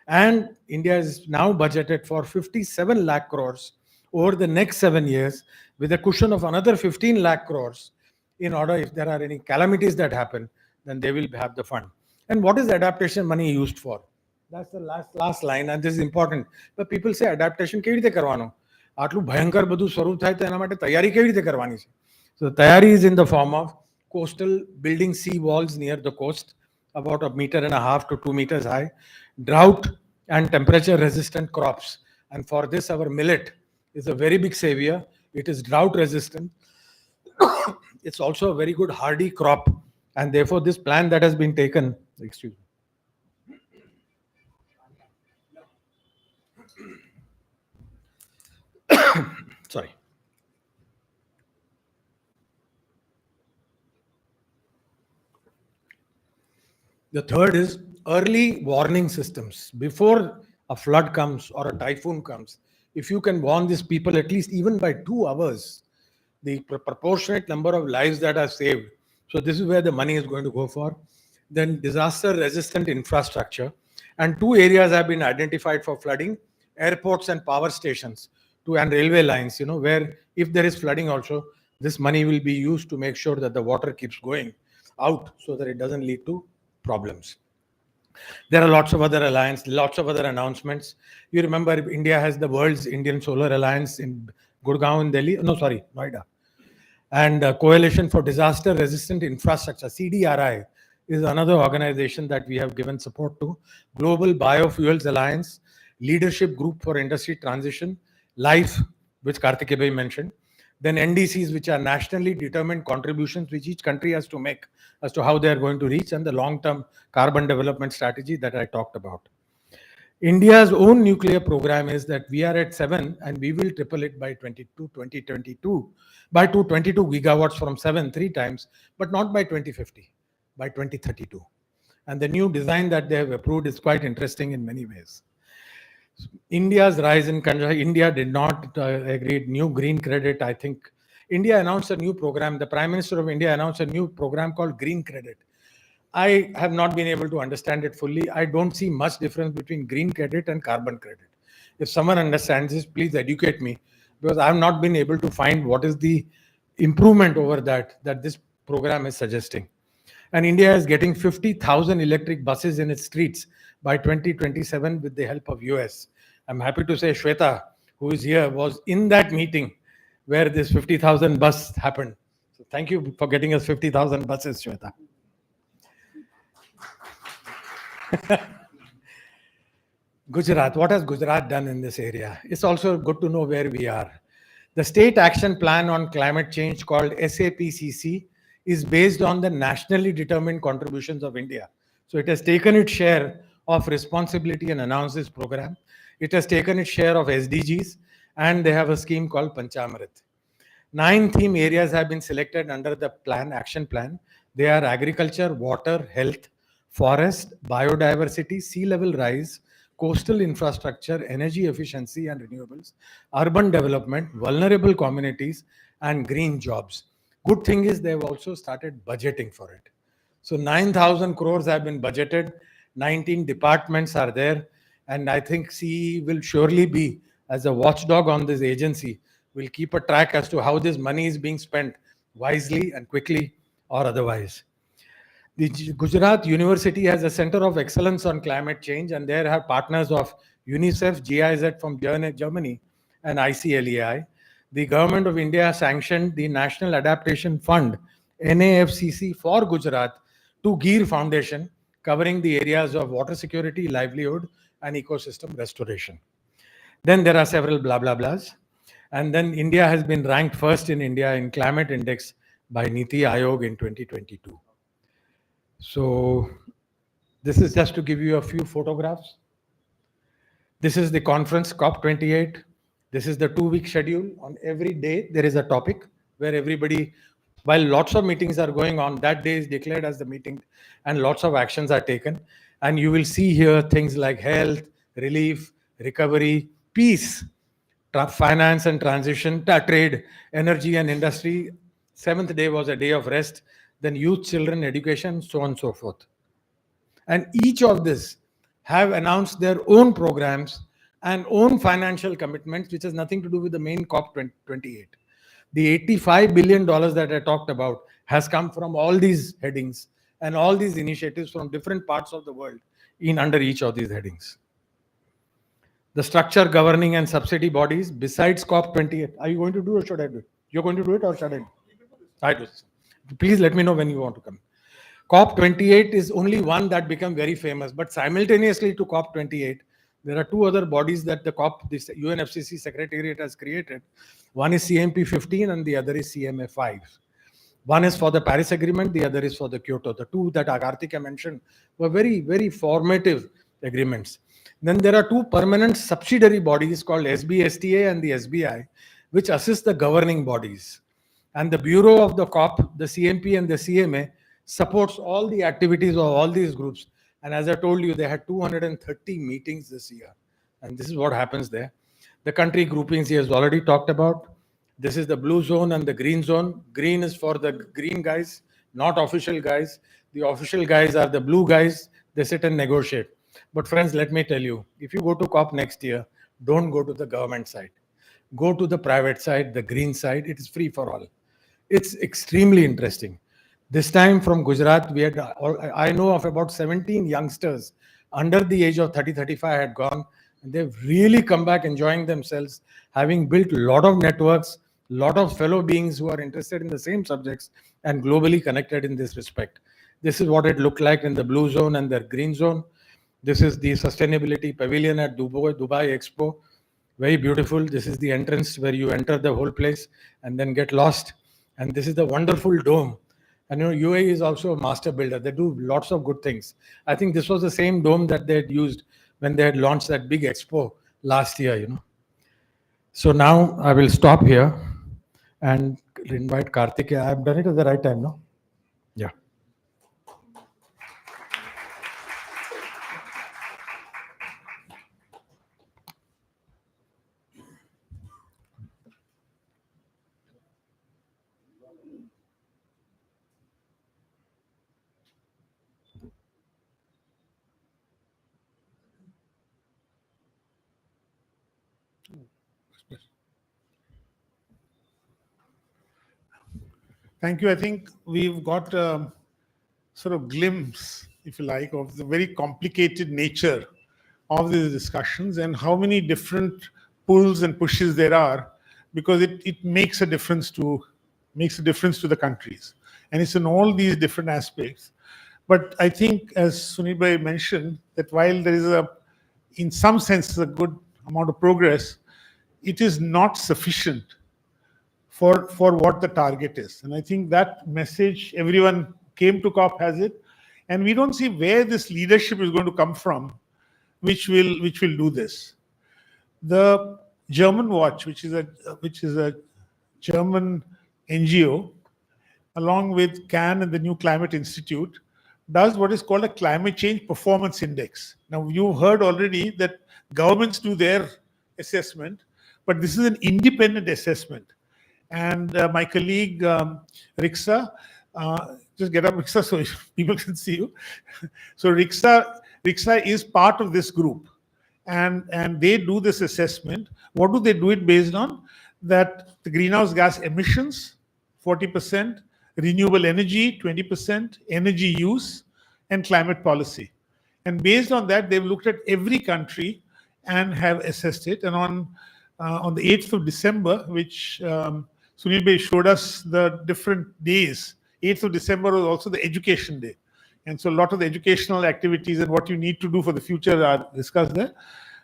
And India is now budgeted for 57 lakh crores over the next 7 years with a cushion of another 15 lakh crores in order, if there are any calamities that happen, then they will have the fund. And what is adaptation money used for? That's the last line, and this is important. But people say adaptation કેવી રીતે કરવાનો? આટલું ભયંકર બધું શરૂ થાય તો એના માટે તૈયારી કેવી રીતે કરવાની છે? So the tayari is in the form of coastal building sea walls near the coast, about 1.5 to 2 meters high, drought and temperature resistant crops. And for this, our millet is a very big savior. It is drought resistant. It's also a very good hardy crop. And therefore, this plan that has been taken, excuse me. Sorry. The third is early warning systems. Before a flood comes or a typhoon comes, if you can warn these people at least even by 2 hours, the proportionate number of lives that are saved. So this is where the money is going to go for. Then disaster resistant infrastructure. And 2 areas have been identified for flooding: airports and power stations, and railway lines, where if there is flooding also, this money will be used to make sure that the water keeps going out so that it doesn't lead to problems. There are lots of other alliances, lots of other announcements. You remember India has the World's Indian Solar Alliance in Gurgaon in Delhi. No, sorry, Noida. And Coalition for Disaster Resistant Infrastructure, CDRI, is another organization that we have given support to. Global Biofuels Alliance, Leadership Group for Industry Transition, LIFE, which Karthikeya Bhai mentioned. Then NDCs, which are nationally determined contributions which each country has to make as to how they are going to reach, and the long-term carbon development strategy that I talked about. India's own nuclear program is that we are at 7 and we will triple it by 2022, by 222 gigawatts from 7 3 times, but not by 2050, by 2032. And the new design that they have approved is quite interesting in many ways. India's rise in country, India did not agree new green credit. I think India announced a new program. The Prime Minister of India announced a new program called Green Credit. I have not been able to understand it fully. I don't see much difference between green credit and carbon credit. If someone understands this, please educate me, because I have not been able to find what is the improvement over that this program is suggesting. And India is getting 50,000 electric buses in its streets by 2027 with the help of US. I'm happy to say Shweta, who is here, was in that meeting where this 50,000 bus happened. So thank you for getting us 50,000 buses, Shweta. Gujarat, what has Gujarat done in this area? It's also good to know where we are. The State Action Plan on Climate Change, called SAPCC, is based on the nationally determined contributions of India. So it has taken its share of responsibility and announced this program. It has taken its share of SDGs, and they have a scheme called Panchamrit. 9 theme areas have been selected under the action plan. They are agriculture, water, health, forest, biodiversity, sea level rise, coastal infrastructure, energy efficiency and renewables, urban development, vulnerable communities, and green jobs. Good thing is they've also started budgeting for it. So 9,000 crores have been budgeted, 19 departments are there, and I think CE will surely be, as a watchdog on this agency, will keep a track as to how this money is being spent wisely and quickly or otherwise. The Gujarat University has a Center of Excellence on Climate Change, and there are partners of UNICEF, GIZ from Germany, and ICLEI. The Government of India sanctioned the National Adaptation Fund, NAFCC, for Gujarat to GIR Foundation, covering the areas of water security, livelihood, and ecosystem restoration. Then there are several blah, blah, blahs. And then India has been ranked first in India in climate index by Niti Aayog in 2022. So this is just to give you a few photographs. This is the conference, COP28. This is the 2-week schedule. On every day, there is a topic where everybody, while lots of meetings are going on, that day is declared as the meeting and lots of actions are taken. And you will see here things like health, relief, recovery, peace, finance and transition, trade, energy and industry. 7th day was a day of rest. Then youth, children, education, so on and so forth. And each of this have announced their own programs and own financial commitments, which has nothing to do with the main COP28. The $85 billion that I talked about has come from all these headings and all these initiatives from different parts of the world in under each of these headings. The structure, governing and subsidy bodies besides COP28. Are you going to do it or should I do it? You're going to do it or should I do it? I do. Please let me know when you want to come. COP28 is only one that became very famous, but simultaneously to COP28, there are two other bodies that this UNFCCC Secretariat has created. One is CMP 15 and the other is CMA 5. One is for the Paris Agreement, the other is for the Kyoto. The two that Karthika mentioned were very, very formative agreements. Then there are two permanent subsidiary bodies called SBSTA and the SBI, which assist the governing bodies. And the Bureau of the COP, the CMP and the CMA supports all the activities of all these groups. And as I told you, they had 230 meetings this year. And this is what happens there. The country groupings he has already talked about. This is the blue zone and the green zone. Green is for the green guys, not official guys. The official guys are the blue guys. They sit and negotiate. But friends, let me tell you, if you go to COP next year, don't go to the government side. Go to the private side, the green side. It is free for all. It's extremely interesting. This time from Gujarat, I know of about 17 youngsters under the age of 30-35 had gone, and they've really come back enjoying themselves, having built a lot of networks, a lot of fellow beings who are interested in the same subjects and globally connected in this respect. This is what it looked like in the blue zone and the green zone. This is the sustainability pavilion at Dubai Expo. Very beautiful. This is the entrance where you enter the whole place and then get lost. And this is the wonderful dome. And UAE is also a master builder. They do lots of good things. I think this was the same dome that they had used when they had launched that big expo last year, So now I will stop here and invite Karthikeya. I've done it at the right time, no? Yeah. Thank you. I think we've got a sort of glimpse, if you like, of the very complicated nature of these discussions and how many different pulls and pushes there are, because it makes a difference to the countries. And it's in all these different aspects. But I think, as Sunil Bhai mentioned, that while there is in some sense, a good amount of progress, it is not sufficient for what the target is. And I think that message, everyone came to COP has it. And we don't see where this leadership is going to come from, which will do this. The German Watch, which is a German NGO, along with CAN and the New Climate Institute, does what is called a climate change performance index. Now, you heard already that governments do their assessment, but this is an independent assessment. And my colleague, Rixa, just get up, Rixa, so people can see you. So Rixa is part of this group. And they do this assessment. What do they do it based on? That the greenhouse gas emissions, 40%, renewable energy, 20%, energy use, and climate policy. And based on that, they've looked at every country and have assessed it. And on the 8th of December, which Sunil Bhai showed us the different days, 8th of December was also the education day. And so a lot of the educational activities and what you need to do for the future are discussed there.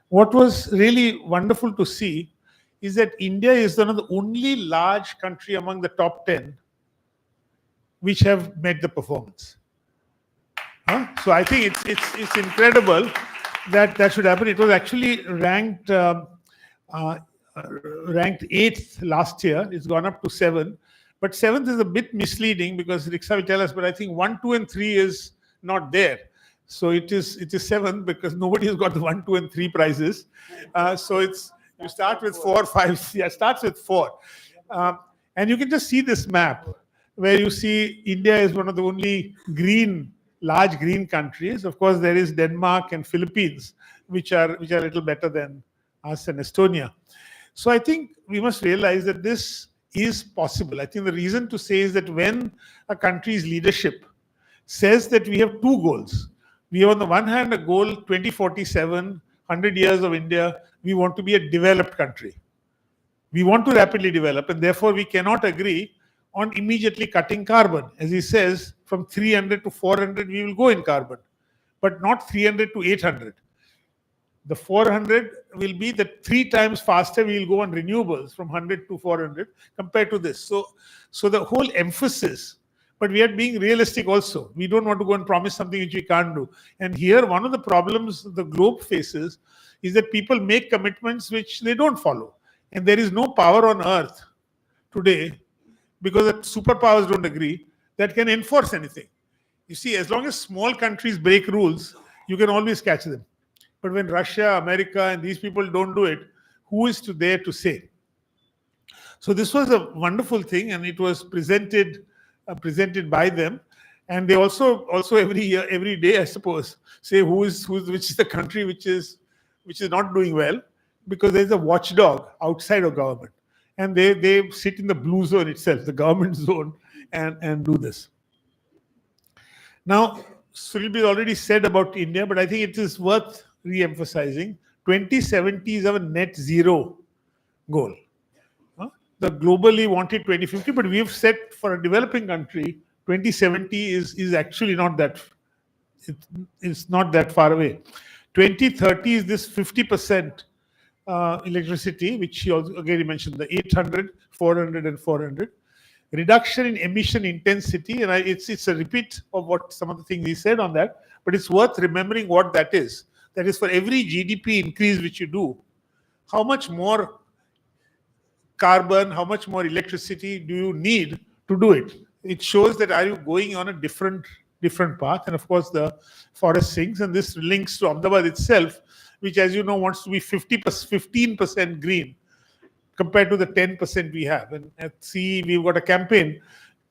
What was really wonderful to see is that India is one of the only large country among the top 10 which have met the performance. So I think it's incredible that should happen. It was actually ranked 8th last year. It's gone up to 7th. But 7th is a bit misleading because Rixa will tell us, but I think 1, 2, and 3 is not there. So it is 7th because nobody has got the 1, 2, and 3 prizes. So you start with 4, 5. Yeah, starts with 4. And you can just see this map where you see India is one of the only large green countries. Of course, there is Denmark and Philippines, which are a little better than us and Estonia. So I think we must realize that this is possible. I think the reason to say is that when a country's leadership says that we have two goals, we have on the one hand a goal 2047, 100 years of India, we want to be a developed country. We want to rapidly develop, and therefore we cannot agree on immediately cutting carbon. As he says, from 300 to 400, we will go in carbon, but not 300 to 800. The 400 will be the 3 times faster we will go on renewables from 100 to 400 compared to this. So the whole emphasis, but we are being realistic also. We don't want to go and promise something which we can't do. And here, one of the problems the globe faces is that people make commitments which they don't follow. And there is no power on earth today, because the superpowers don't agree, that can enforce anything. You see, as long as small countries break rules, you can always catch them. But when Russia, America, and these people don't do it, who is there to say? So this was a wonderful thing, and it was presented by them. And they also every year, every day, I suppose, say which is the country which is not doing well, because there's a watchdog outside of government, and they sit in the blue zone itself, the government zone, and do this. Now, Surilbhai already said about India, but I think it is worth re-emphasizing. 2070 is our net zero goal. The globally wanted 2050, but we have set for a developing country, 2070 is actually not that, it's not that far away. 2030 is this 50% electricity, which he also again he mentioned, the 800, 400, and 400. Reduction in emission intensity, and it's a repeat of what some of the things he said on that, but it's worth remembering what that is. That is, for every GDP increase which you do, how much more carbon, how much more electricity do you need to do it? It shows that are you going on a different path. And of course, the forest sinks, and this links to Ahmedabad itself, which, as you know, wants to be 15% green compared to the 10% we have. And at CE, we've got a campaign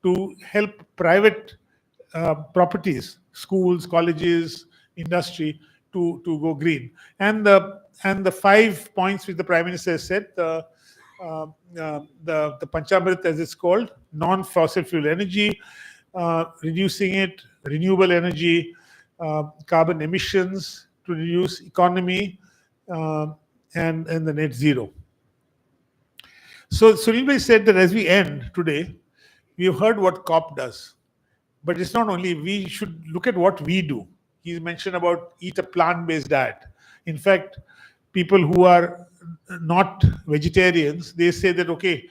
to help private properties, schools, colleges, industry to go green. And the 5 points which the Prime Minister has said, the Panchamrit, as it's called, non-fossil fuel energy, reducing it, renewable energy, carbon emissions to reduce economy, and the net zero. So Surilbhai said that as we end today, we have heard what COP does. But it's not only, we should look at what we do. He's mentioned about eat a plant-based diet. In fact, people who are not vegetarians, they say that, okay,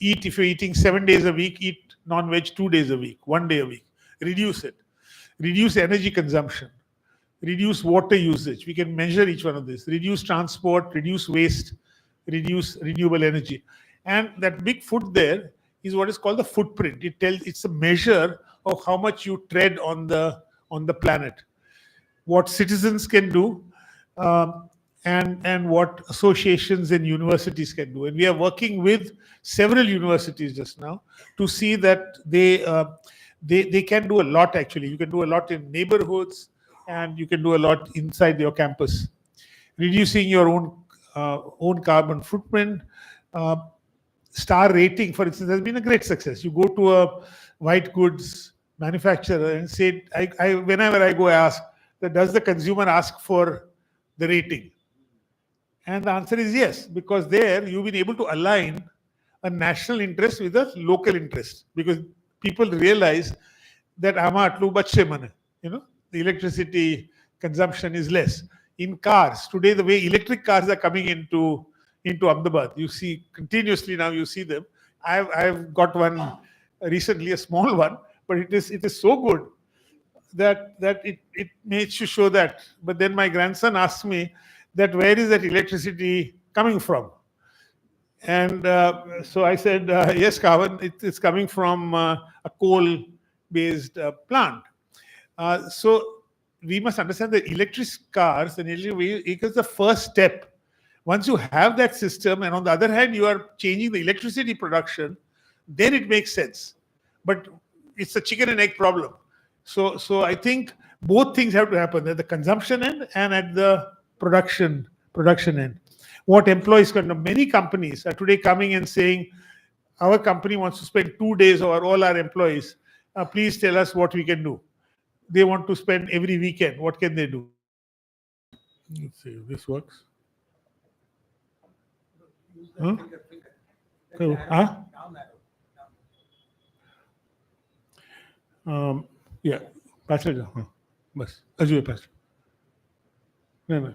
if you're eating 7 days a week, eat non-veg 2 days a week, 1 day a week. Reduce it. Reduce energy consumption. Reduce water usage. We can measure each one of this. Reduce transport, reduce waste, reduce renewable energy. And that big foot there is what is called the footprint. It's a measure of how much you tread on the planet, what citizens can do, and what associations and universities can do. And we are working with several universities just now to see that they can do a lot. Actually, you can do a lot in neighborhoods, and you can do a lot inside your campus, reducing your own carbon footprint. Star rating, for instance, has been a great success. You go to a white goods manufacturer and say, whenever I go, I ask, does the consumer ask for the rating? And the answer is yes, because there you've been able to align a national interest with a local interest, because people realize that the electricity consumption is less. In cars today, the way electric cars are coming into Ahmedabad, you see continuously now. You see them. I've got one recently, a small one, but it is so good that it makes you show that. But then my grandson asked me that where is that electricity coming from? And so I said, yes, Kavan, it's coming from a coal-based plant. So we must understand that electric cars and electric vehicles is the first step. Once you have that system, and on the other hand, you are changing the electricity production, then it makes sense. But it's a chicken and egg problem. So I think both things have to happen at the consumption end and at the production end. What employees can do. Many companies are today coming and saying, our company wants to spend 2 days over all our employees. Please tell us what we can do. They want to spend every weekend. What can they do? Let's see if this works. Huh? Yeah, pass it. Bas. Ajay, pass. No.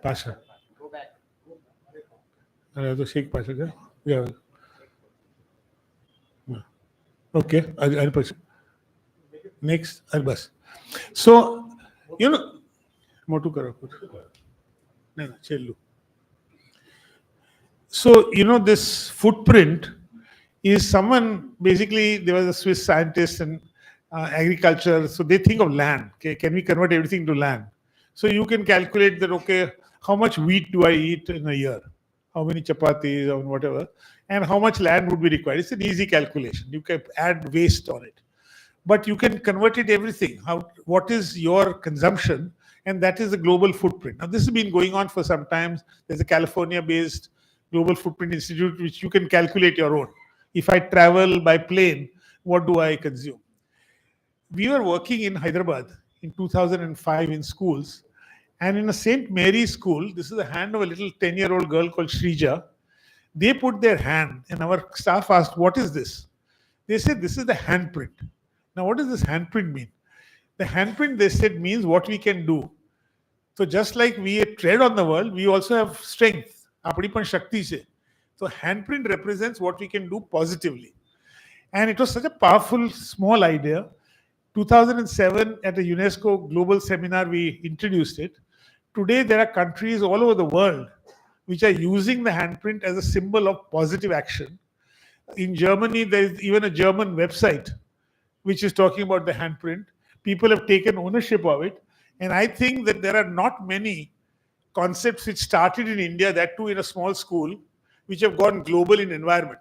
Pass it. Go back. The shake pass it. Yeah. Okay, I'll pass it. Next, I'll bus. So, you know, Motu karo. No, chellu. So, this footprint is someone, basically, there was a Swiss scientist and agriculture. So they think of land. Okay, can we convert everything to land? So you can calculate that, okay, how much wheat do I eat in a year? How many chapatis or whatever? And how much land would be required? It's an easy calculation. You can add waste on it. But you can convert it everything. What is your consumption? And that is the global footprint. Now, this has been going on for some time. There's a California-based Global Footprint Institute, which you can calculate your own. If I travel by plane, what do I consume? We were working in Hyderabad in 2005 in schools. And in a St. Mary's school, this is the hand of a little 10-year-old girl called Shrija. They put their hand, and our staff asked, what is this? They said, this is the handprint. Now, what does this handprint mean? The handprint, they said, means what we can do. So just like we tread on the world, we also have strength. Apadi pan shakti se. So handprint represents what we can do positively. And it was such a powerful, small idea. 2007, at a UNESCO global seminar, we introduced it. Today, there are countries all over the world which are using the handprint as a symbol of positive action. In Germany, there is even a German website which is talking about the handprint. People have taken ownership of it. And I think that there are not many concepts which started in India, that too in a small school, which have gone global in environment.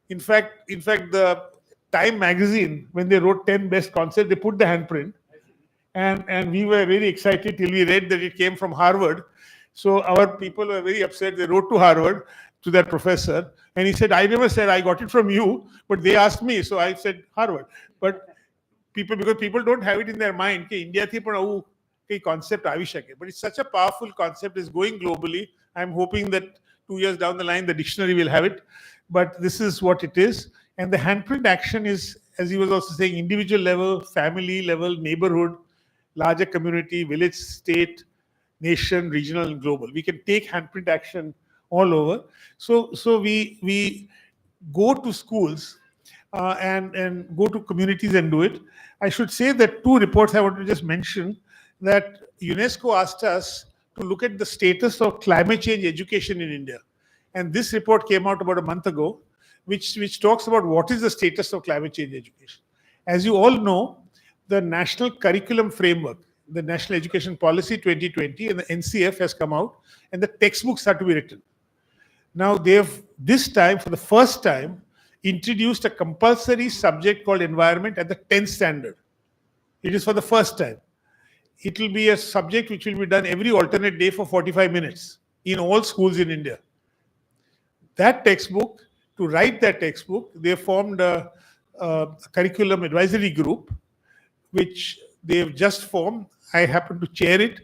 In fact, the Time magazine, when they wrote 10 best concepts, they put the handprint. And we were very excited till we read that it came from Harvard. So our people were very upset. They wrote to Harvard, to that professor, and he said, I never said I got it from you, but they asked me, so I said Harvard. But because people don't have it in their mind, कि India थी पर वो कई concept आवी शके. But it's such a powerful concept, is going globally. I'm hoping that 2 years down the line, the dictionary will have it. But this is what it is. And the handprint action is, as he was also saying, individual level, family level, neighborhood, larger community, village, state, nation, regional, and global. We can take handprint action all over. So we go to schools and go to communities and do it. I should say that 2 reports I want to just mention, that UNESCO asked us to look at the status of climate change education in India. And this report came out about a month ago, which talks about what is the status of climate change education. As you all know, the National Curriculum Framework, the National Education Policy 2020, and the NCF has come out, and the textbooks are to be written. Now, they have this time, for the first time, introduced a compulsory subject called environment at the 10th standard. It is for the first time. It will be a subject which will be done every alternate day for 45 minutes in all schools in India. That textbook, to write that textbook, they formed a curriculum advisory group, which they've just formed. I happen to chair it.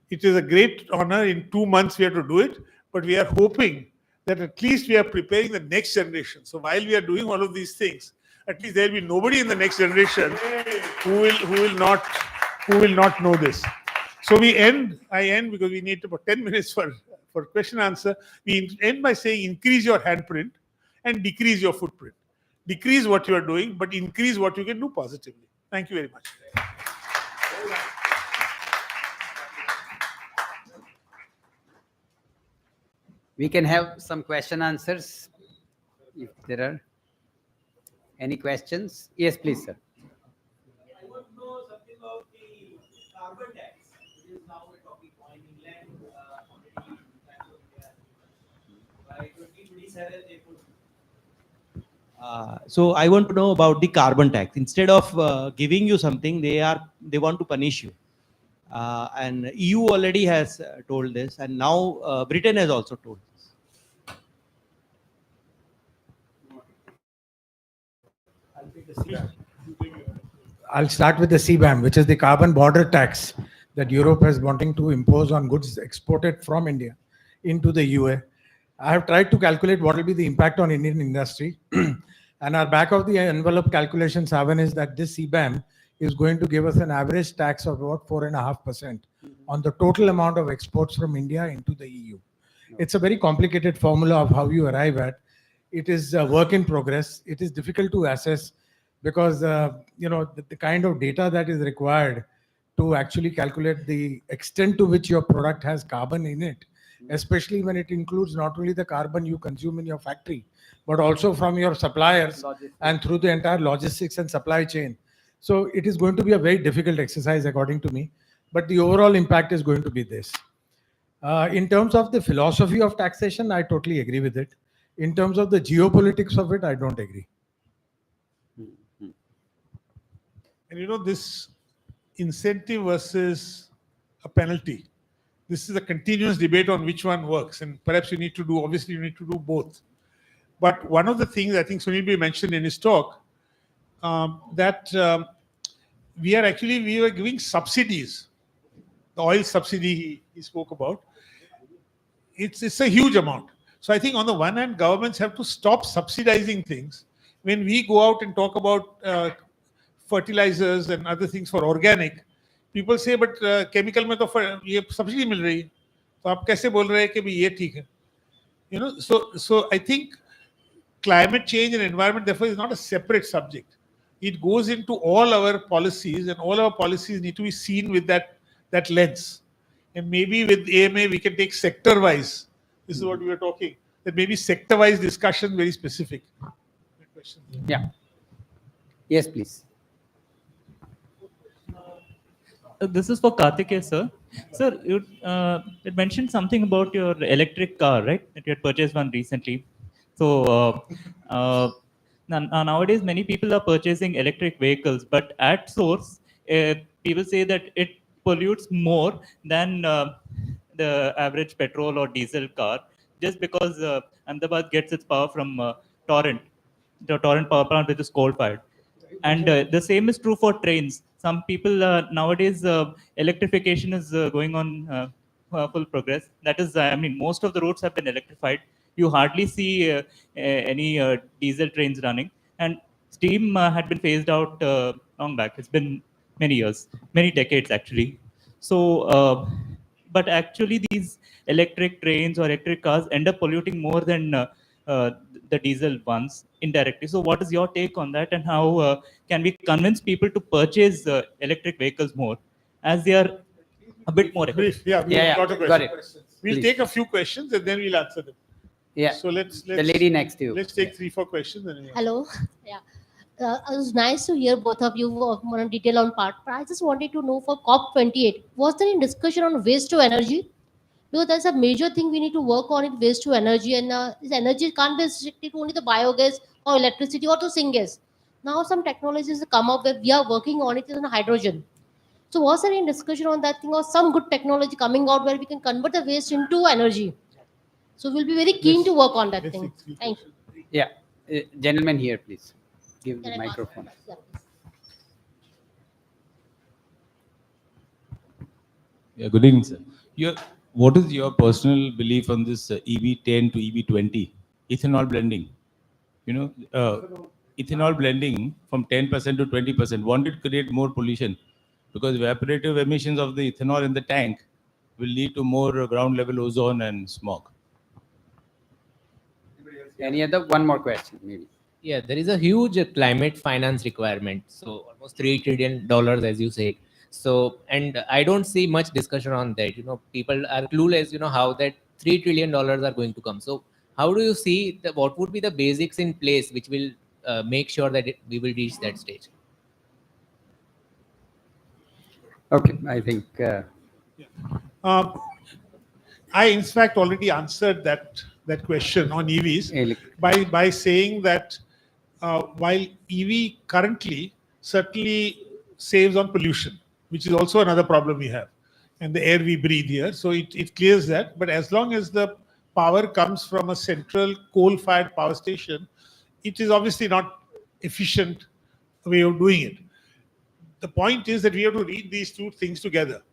It is a great honor. In 2 months, we have to do it. But we are hoping that at least we are preparing the next generation. So while we are doing all of these things, at least there will be nobody in the next generation who will not know this. So I end because we need about 10 minutes for question answer. We end by saying increase your handprint and decrease your footprint. Decrease what you are doing, but increase what you can do positively. Thank you very much. We can have some question answers if there are any questions. Yes, please, sir. I want to know something about the carbon tax, which is now a topic in England already. By 2027, they put. So I want to know about the carbon tax. Instead of giving you something, they want to punish you. And EU already has told this, and now Britain has also told this. I'll start with the CBAM, which is the carbon border tax that Europe is wanting to impose on goods exported from India into the UA. I have tried to calculate what will be the impact on Indian industry. And our back of the envelope calculation, Savan, is that this CBAM is going to give us an average tax of about 4.5% on the total amount of exports from India into the EU. It's a very complicated formula of how you arrive at. It is a work in progress. It is difficult to assess because the kind of data that is required to actually calculate the extent to which your product has carbon in it, especially when it includes not only the carbon you consume in your factory, but also from your suppliers and through the entire logistics and supply chain. So it is going to be a very difficult exercise, according to me. But the overall impact is going to be this. In terms of the philosophy of taxation, I totally agree with it. In terms of the geopolitics of it, I don't agree. And this incentive versus a penalty, this is a continuous debate on which one works. And perhaps you need to do both. But one of the things I think Sunil Bhai mentioned in his talk, that we were giving subsidies. The oil subsidy he spoke about. It's a huge amount. So I think on the one hand, governments have to stop subsidizing things. When we go out and talk about fertilizers and other things for organic, people say, but chemical में तो ये subsidy मिल रही है, तो आप कैसे बोल रहे हैं कि ये ठीक है? So I think climate change and environment therefore is not a separate subject. It goes into all our policies, and all our policies need to be seen with that lens. And maybe with AMA we can take sector wise. This is what we were talking. That maybe sector wise discussion, very specific. Yeah. Yes, please. This is for Karthikeya, sir. Sir, you mentioned something about your electric car, right? That you had purchased one recently. So nowadays, many people are purchasing electric vehicles, but at source, people say that it pollutes more than the average petrol or diesel car, just because Ahmedabad gets its power from Torrent, the Torrent power plant, which is coal-fired. And the same is true for trains. Some people nowadays, electrification is going on full progress. That is, most of the routes have been electrified. You hardly see any diesel trains running. And steam had been phased out long back. It's been many years, many decades actually. So, but actually these electric trains or electric cars end up polluting more than the diesel ones indirectly. So what is your take on that, and how can we convince people to purchase electric vehicles more, as they are a bit more Brief. Yeah, Got it. We'll Please. take a few questions and then we'll answer them. Yeah. So let's The lady next to you. Let's take 3-4 questions. And we'll Hello. Yeah. It was nice to hear both of you more in detail on part. But I just wanted to know for COP28, was there any discussion on waste to energy? Because that's a major thing we need to work on, it waste to energy. And this energy can't be restricted to only the biogas or electricity or to syngas. Now some technologies have come up where we are working on it is on hydrogen. So was there any discussion on that thing, or some good technology coming out where we can convert the waste into energy? So we'll be very keen to work on that let's thing. take 3 Thank you. questions. Yeah. Gentleman here, please. Give Can the I pass? microphone. Yeah, please. Yeah, good evening, sir. What is your personal belief on this EV10 to EV20 ethanol blending? Ethanol blending from 10% to 20%. Won't it create more pollution? Because evaporative emissions of the ethanol in the tank will lead to more ground level ozone and smog. Any other? One more question, maybe. Yeah, there is a huge climate finance requirement. So almost $3 trillion, as you say. So, and I don't see much discussion on that. People are clueless, how that $3 trillion are going to come. So how do you see what would be the basics in place which will make sure that we will reach that stage? Okay, I think. I in fact already answered that question on EVs by saying that while EV currently certainly saves on pollution, which is also another problem we have, and the air we breathe here, so it clears that. But as long as the power comes from a central coal-fired power station, it is obviously not efficient way of doing it. The point is that we have to read these two things together.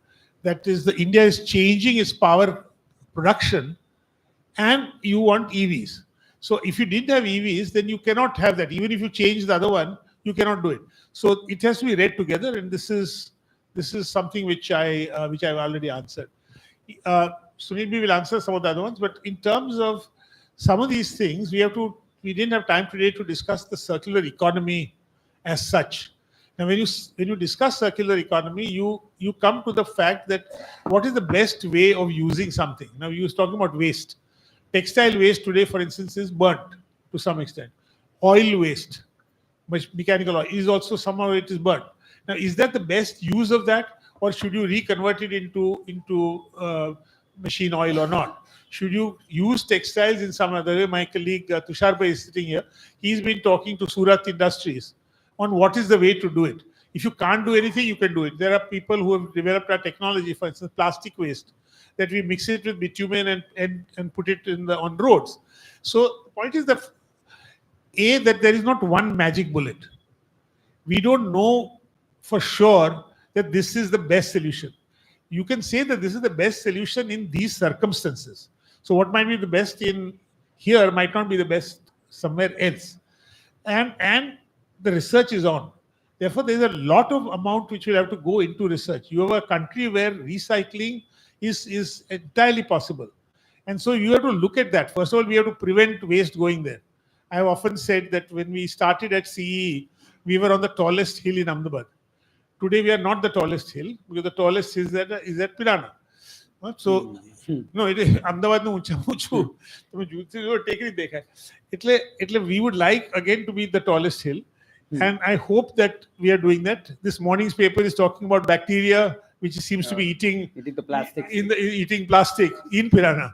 That is, India is changing its power production, and you want EVs. So if you didn't have EVs, then you cannot have that. Even if you change the other one, you cannot do it. So it has to be read together, and this is something which I've already answered. Sunil will answer some of the other ones, but in terms of some of these things, we didn't have time today to discuss the circular economy as such. Now, when you discuss circular economy, you come to the fact that what is the best way of using something. Now, you was talking about waste. Textile waste today, for instance, is burnt to some extent. Oil waste, mechanical oil, is also somehow it is burnt. Now, is that the best use of that, or should you reconvert it into machine oil or not? Should you use textiles in some other way? My colleague Tushar Bhai is sitting here. He's been talking to Surat Industries on what is the way to do it. If you can't do anything, you can do it. There are people who have developed our technology, for instance, plastic waste, that we mix it with bitumen and put it on roads. So the point is that there is not one magic bullet. We don't know for sure that this is the best solution. You can say that this is the best solution in these circumstances. So what might be the best in here might not be the best somewhere else. And the research is on. Therefore, there is a lot of amount which will have to go into research. You have a country where recycling is entirely possible. And so you have to look at that. First of all, we have to prevent waste going there. I have often said that when we started at CEE, we were on the tallest hill in Ahmedabad. Today, we are not the tallest hill because the tallest is at Pirana. So, no, it is Ahmedabad no uncha uchu. We would like again to be the tallest hill. And I hope that we are doing that. This morning's paper is talking about bacteria, which seems to be eating the plastic. Eating plastic in Pirana.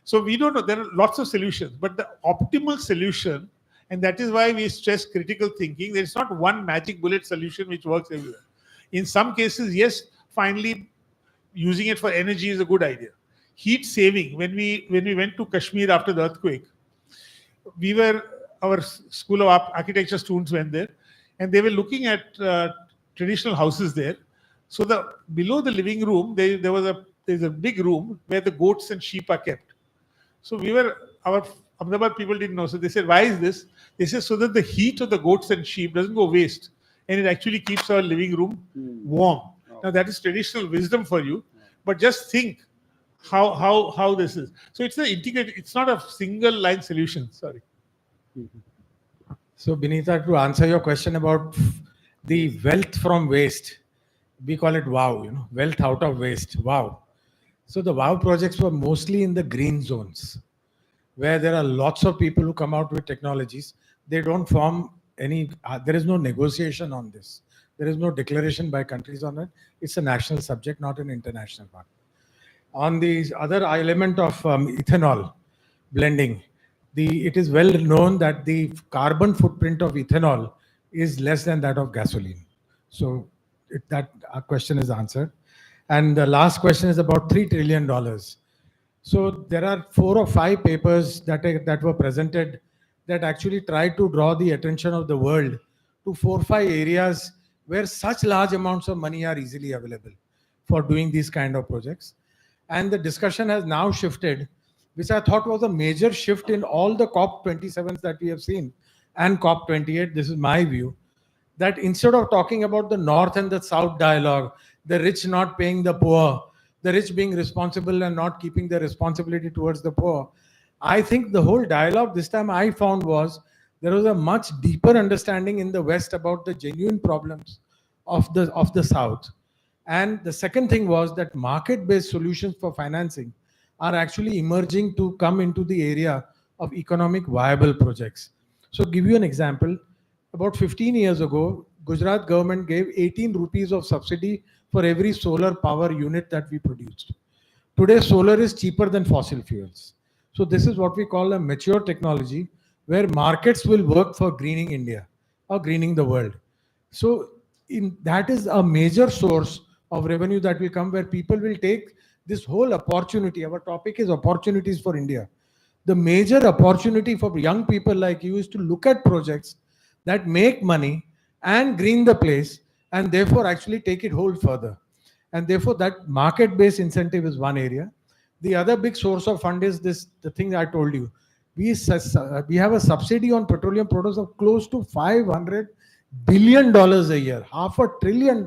So we don't know. There are lots of solutions, but the optimal solution, and that is why we stress critical thinking. There is not one magic bullet solution which works everywhere. In some cases, yes, finally using it for energy is a good idea. Heat saving. When we went to Kashmir after the earthquake, our School of Architecture students went there, and they were looking at traditional houses there. So below the living room, there's a big room where the goats and sheep are kept. So our Ahmedabad people didn't know. So they said, why is this? They said, so that the heat of the goats and sheep doesn't go waste, and it actually keeps our living room warm. Now that is traditional wisdom for you, but just think how this is. So it's it's not a single line solution. Sorry. So, Binita, to answer your question about the wealth from waste, we call it WOW, wealth out of waste, WOW. So the WOW projects were mostly in the green zones, where there are lots of people who come out with technologies. They don't form any, there is no negotiation on this. There is no declaration by countries on it. It's a national subject, not an international one. On the other element of ethanol blending, it is well known that the carbon footprint of ethanol is less than that of gasoline. So that question is answered. And the last question is about $3 trillion. So there are 4 or 5 papers that were presented that actually try to draw the attention of the world to 4 or 5 areas where such large amounts of money are easily available for doing these kind of projects. And the discussion has now shifted, which I thought was a major shift in all the COP27s that we have seen and COP28. This is my view, that instead of talking about the North and the South dialogue, the rich not paying the poor, the rich being responsible and not keeping the responsibility towards the poor, I think the whole dialogue this time I found was there was a much deeper understanding in the West about the genuine problems of the South. And the second thing was that market-based solutions for financing are actually emerging to come into the area of economic viable projects. So give you an example. About 15 years ago, Gujarat government gave 18 rupees of subsidy for every solar power unit that we produced. Today, solar is cheaper than fossil fuels. So this is what we call a mature technology where markets will work for greening India or greening the world. So that is a major source of revenue that will come, where people will take this whole opportunity. Our topic is opportunities for India. The major opportunity for young people like you is to look at projects that make money and green the place, and therefore actually take it whole further. And therefore that market-based incentive is one area. The other big source of fund is the thing I told you, we have a subsidy on petroleum products of close to $500 billion a year, $500 billion.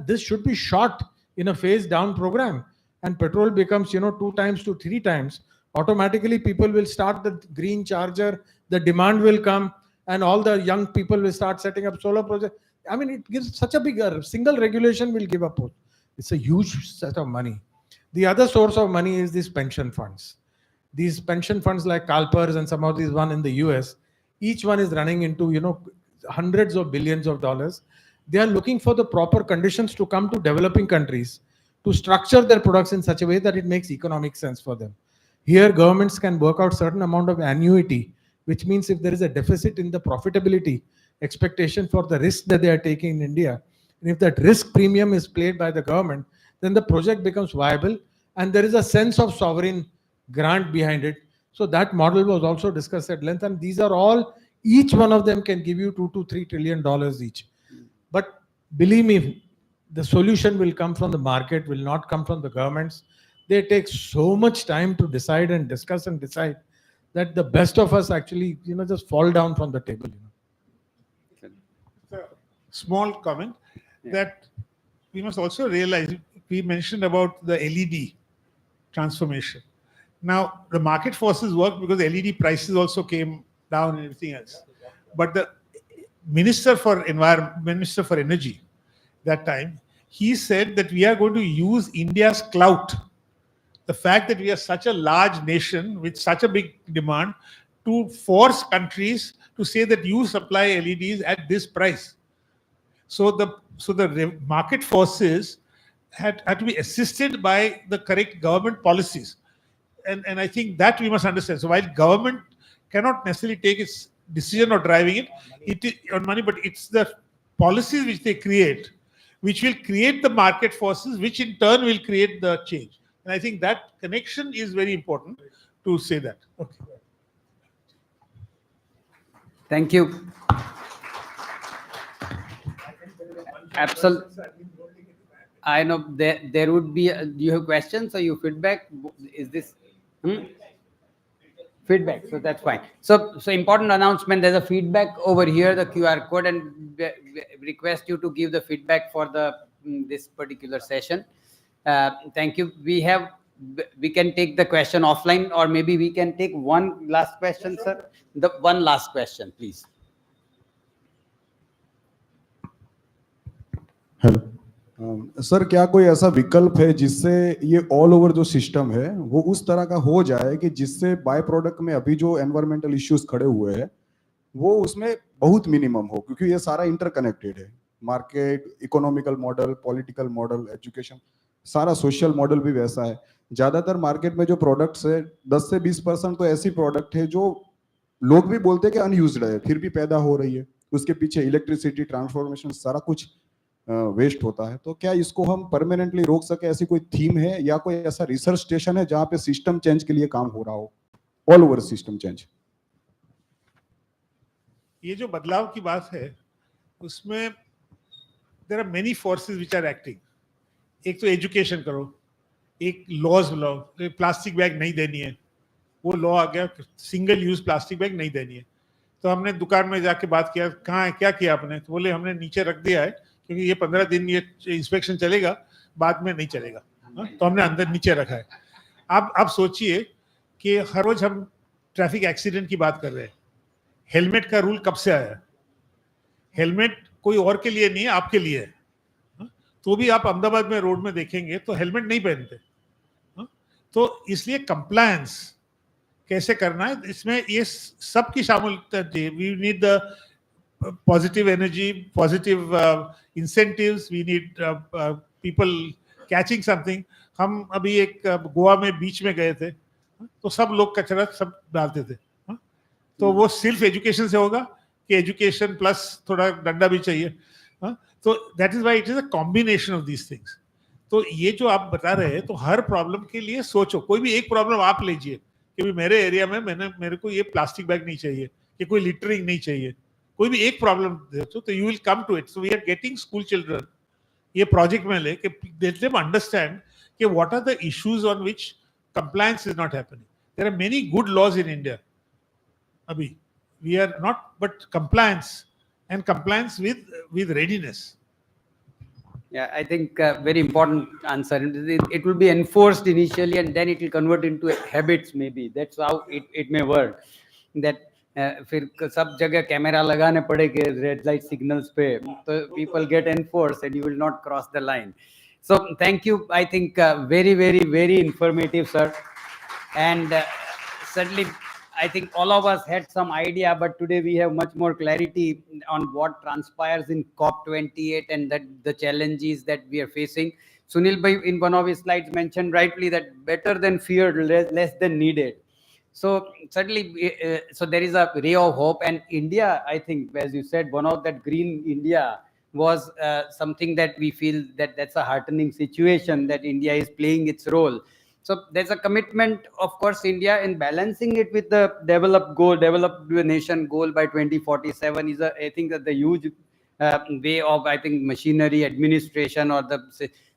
This should be shot in a phase down program, and petrol becomes 2 times to 3 times. Automatically, people will start the green charger, the demand will come, and all the young people will start setting up solar projects. I mean, it gives such a big single regulation will give up. It's a huge set of money. The other source of money is these pension funds. These pension funds like CalPERS and some of these one in the US, each one is running into hundreds of billions of dollars. They are looking for the proper conditions to come to developing countries to structure their products in such a way that it makes economic sense for them. Here, governments can work out certain amount of annuity, which means if there is a deficit in the profitability expectation for the risk that they are taking in India, and if that risk premium is paid by the government, then the project becomes viable and there is a sense of sovereign grant behind it. So that model was also discussed at length, and these are all, each one of them can give you $2 to $3 trillion each. But believe me, the solution will come from the market, will not come from the governments. They take so much time to decide and discuss and decide that the best of us actually, just fall down from the table. Small comment that we must also realize, we mentioned about the LED transformation. Now, the market forces work because LED prices also came down and everything else. But the Minister for Energy that time, he said that we are going to use India's clout, the fact that we are such a large nation with such a big demand, to force countries to say that you supply LEDs at this price. So the market forces had to be assisted by the correct government policies. And I think that we must understand. So while government cannot necessarily take its decision or driving it is on money, but it's the policies which they create, which will create the market forces, which in turn will create the change. And I think that connection is very important to say that. Okay. Thank you. Absolutely. I know there would be. Do you have questions or you feedback? Is this feedback? So that's fine. So important announcement. There's a feedback over here, the QR code, and request you to give the feedback for this particular session. Thank you. We can take the question offline, or maybe we can take one last question, sir. The one last question, please. Hello sir, क्या कोई ऐसा विकल्प है जिससे ये all over जो system है वो उस तरह का हो जाए कि जिससे बाय प्रोडक्ट में अभी जो एनवायरमेंटल इश्यूज खड़े हुए हैं वो उसमें बहुत मिनिमम हो, क्योंकि ये सारा इंटरकनेक्टेड है। Market, economical model, political model, education, सारा सोशल मॉडल भी वैसा है। ज्यादातर मार्केट में जो प्रोडक्ट्स है 10 से 20% तो ऐसी प्रोडक्ट है जो लोग भी बोलते हैं कि अनयूज्ड है, फिर भी पैदा हो रही है। उसके पीछे इलेक्ट्रिसिटी, ट्रांसफॉर्मेशन, सारा कुछ वेस्ट होता है। तो क्या इसको हम परमानेंटली रोक सके? ऐसी कोई थीम है या कोई ऐसा रिसर्च स्टेशन है जहां पे सिस्टम चेंज के लिए काम हो रहा हो, ऑल ओवर सिस्टम चेंज? ये जो बदलाव की बात है उसमें there are many forces which are acting. एक तो एजुकेशन करो, एक लॉज लाओ, प्लास्टिक बैग नहीं देनी है, वो लॉ आ गया, सिंगल यूज प्लास्टिक बैग नहीं देनी है। तो हमने दुकान में जाके बात किया, कहाँ है, क्या किया आपने? तो बोले हमने नीचे रख दिया है क्योंकि ये 15 दिन ये इंस्पेक्शन चलेगा, बाद में नहीं चलेगा। तो हमने अंदर नीचे रखा है। आप सोचिए कि हर रोज हम ट्रैफिक एक्सीडेंट की बात कर रहे हैं। हेलमेट का रूल कब से आया? हेलमेट कोई और के लिए नहीं है, आपके लिए है। तो भी आप अहमदाबाद में रोड में देखेंगे तो हेलमेट नहीं पहनते। तो इसलिए कंप्लायंस कैसे करना है, इसमें ये सब की शामिल। We need the positive energy, positive incentives. We need people catching something. हम अभी एक गोवा में बीच में गए थे तो सब लोग कचरा सब डालते थे। तो वो सिर्फ एजुकेशन से होगा कि एजुकेशन प्लस थोड़ा डंडा भी चाहिए? तो that is why it is a combination of these things. तो ये जो आप बता रहे हैं, तो हर प्रॉब्लम के लिए सोचो। कोई भी एक प्रॉब्लम आप लीजिए कि मेरे एरिया में मेरे को ये प्लास्टिक बैग नहीं चाहिए, कि कोई लिटरिंग नहीं चाहिए, कोई भी एक प्रॉब्लम तो you will come to it. So we are getting school children ये प्रोजेक्ट में लेके लेट देम अंडरस्टैंड कि what are the issues on which compliance is not happening. There are many good laws in India. Abhi, we are not, but compliance and compliance with readiness. Yeah, I think very important answer. It will be enforced initially and then it will convert into habits maybe. That's how it may work. That फिर सब जगह camera लगाने पड़ेंगे red light signals पे तो people get enforced and you will not cross the line. So thank you. I think very informative, sir. And certainly I think all of us had some idea, but today we have much more clarity on what transpires in COP28 and that the challenges that we are facing. Sunil bhai in one of his slides mentioned rightly that better than feared, less than needed. So certainly, so there is a ray of hope. And India, I think, as you said, one of that green India was something that we feel that that's a heartening situation that India is playing its role. So there's a commitment, of course, India in balancing it with the developed nation goal by 2047 is, I think, that the huge way of, I think, machinery administration or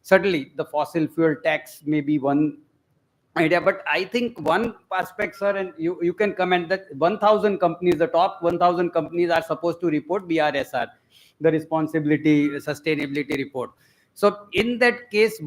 certainly the fossil fuel tax may be one idea. But I think one aspect, sir, and you can comment that 1,000 companies, the top 1,000 companies are supposed to report BRSR, the responsibility sustainability report. So in that case,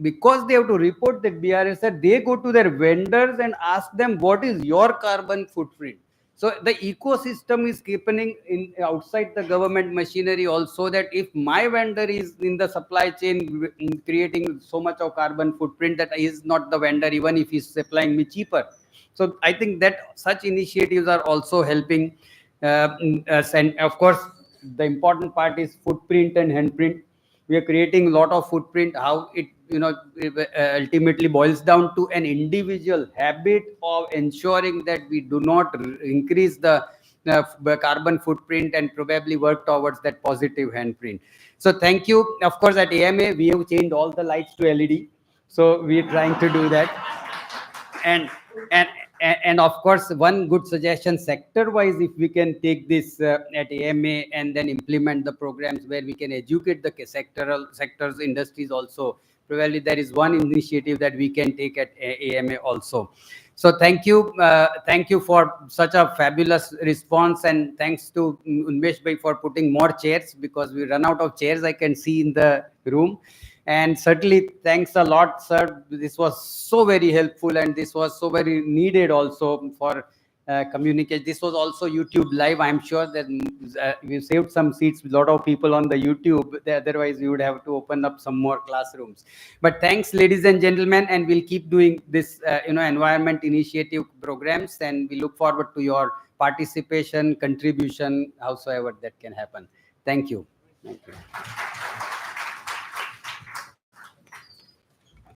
because they have to report that BRSR, they go to their vendors and ask them, what is your carbon footprint? So the ecosystem is keeping in outside the government machinery also, that if my vendor is in the supply chain creating so much of carbon footprint, that is not the vendor, even if he's supplying me cheaper. So I think that such initiatives are also helping us. And of course, the important part is footprint and handprint. We are creating a lot of footprint. How it ultimately boils down to an individual habit of ensuring that we do not increase the carbon footprint and probably work towards that positive handprint. So thank you. Of course, at AMA we have changed all the lights to LED. So we are trying to do that. And of course, one good suggestion sector-wise, if we can take this at AMA and then implement the programs where we can educate the sectors, industries also. Probably there is one initiative that we can take at AMA also. So thank you for such a fabulous response, and thanks to Unmesh bhai for putting more chairs, because we run out of chairs, I can see in the room. And certainly thanks a lot, sir. This was so very helpful, and this was so very needed also for communicate. This was also YouTube live. I'm sure that we saved some seats, a lot of people on the YouTube. Otherwise we would have to open up some more classrooms. But thanks, ladies and gentlemen, and we'll keep doing this environment initiative programs, and we look forward to your participation, contribution, howsoever that can happen. Thank you. Thank you.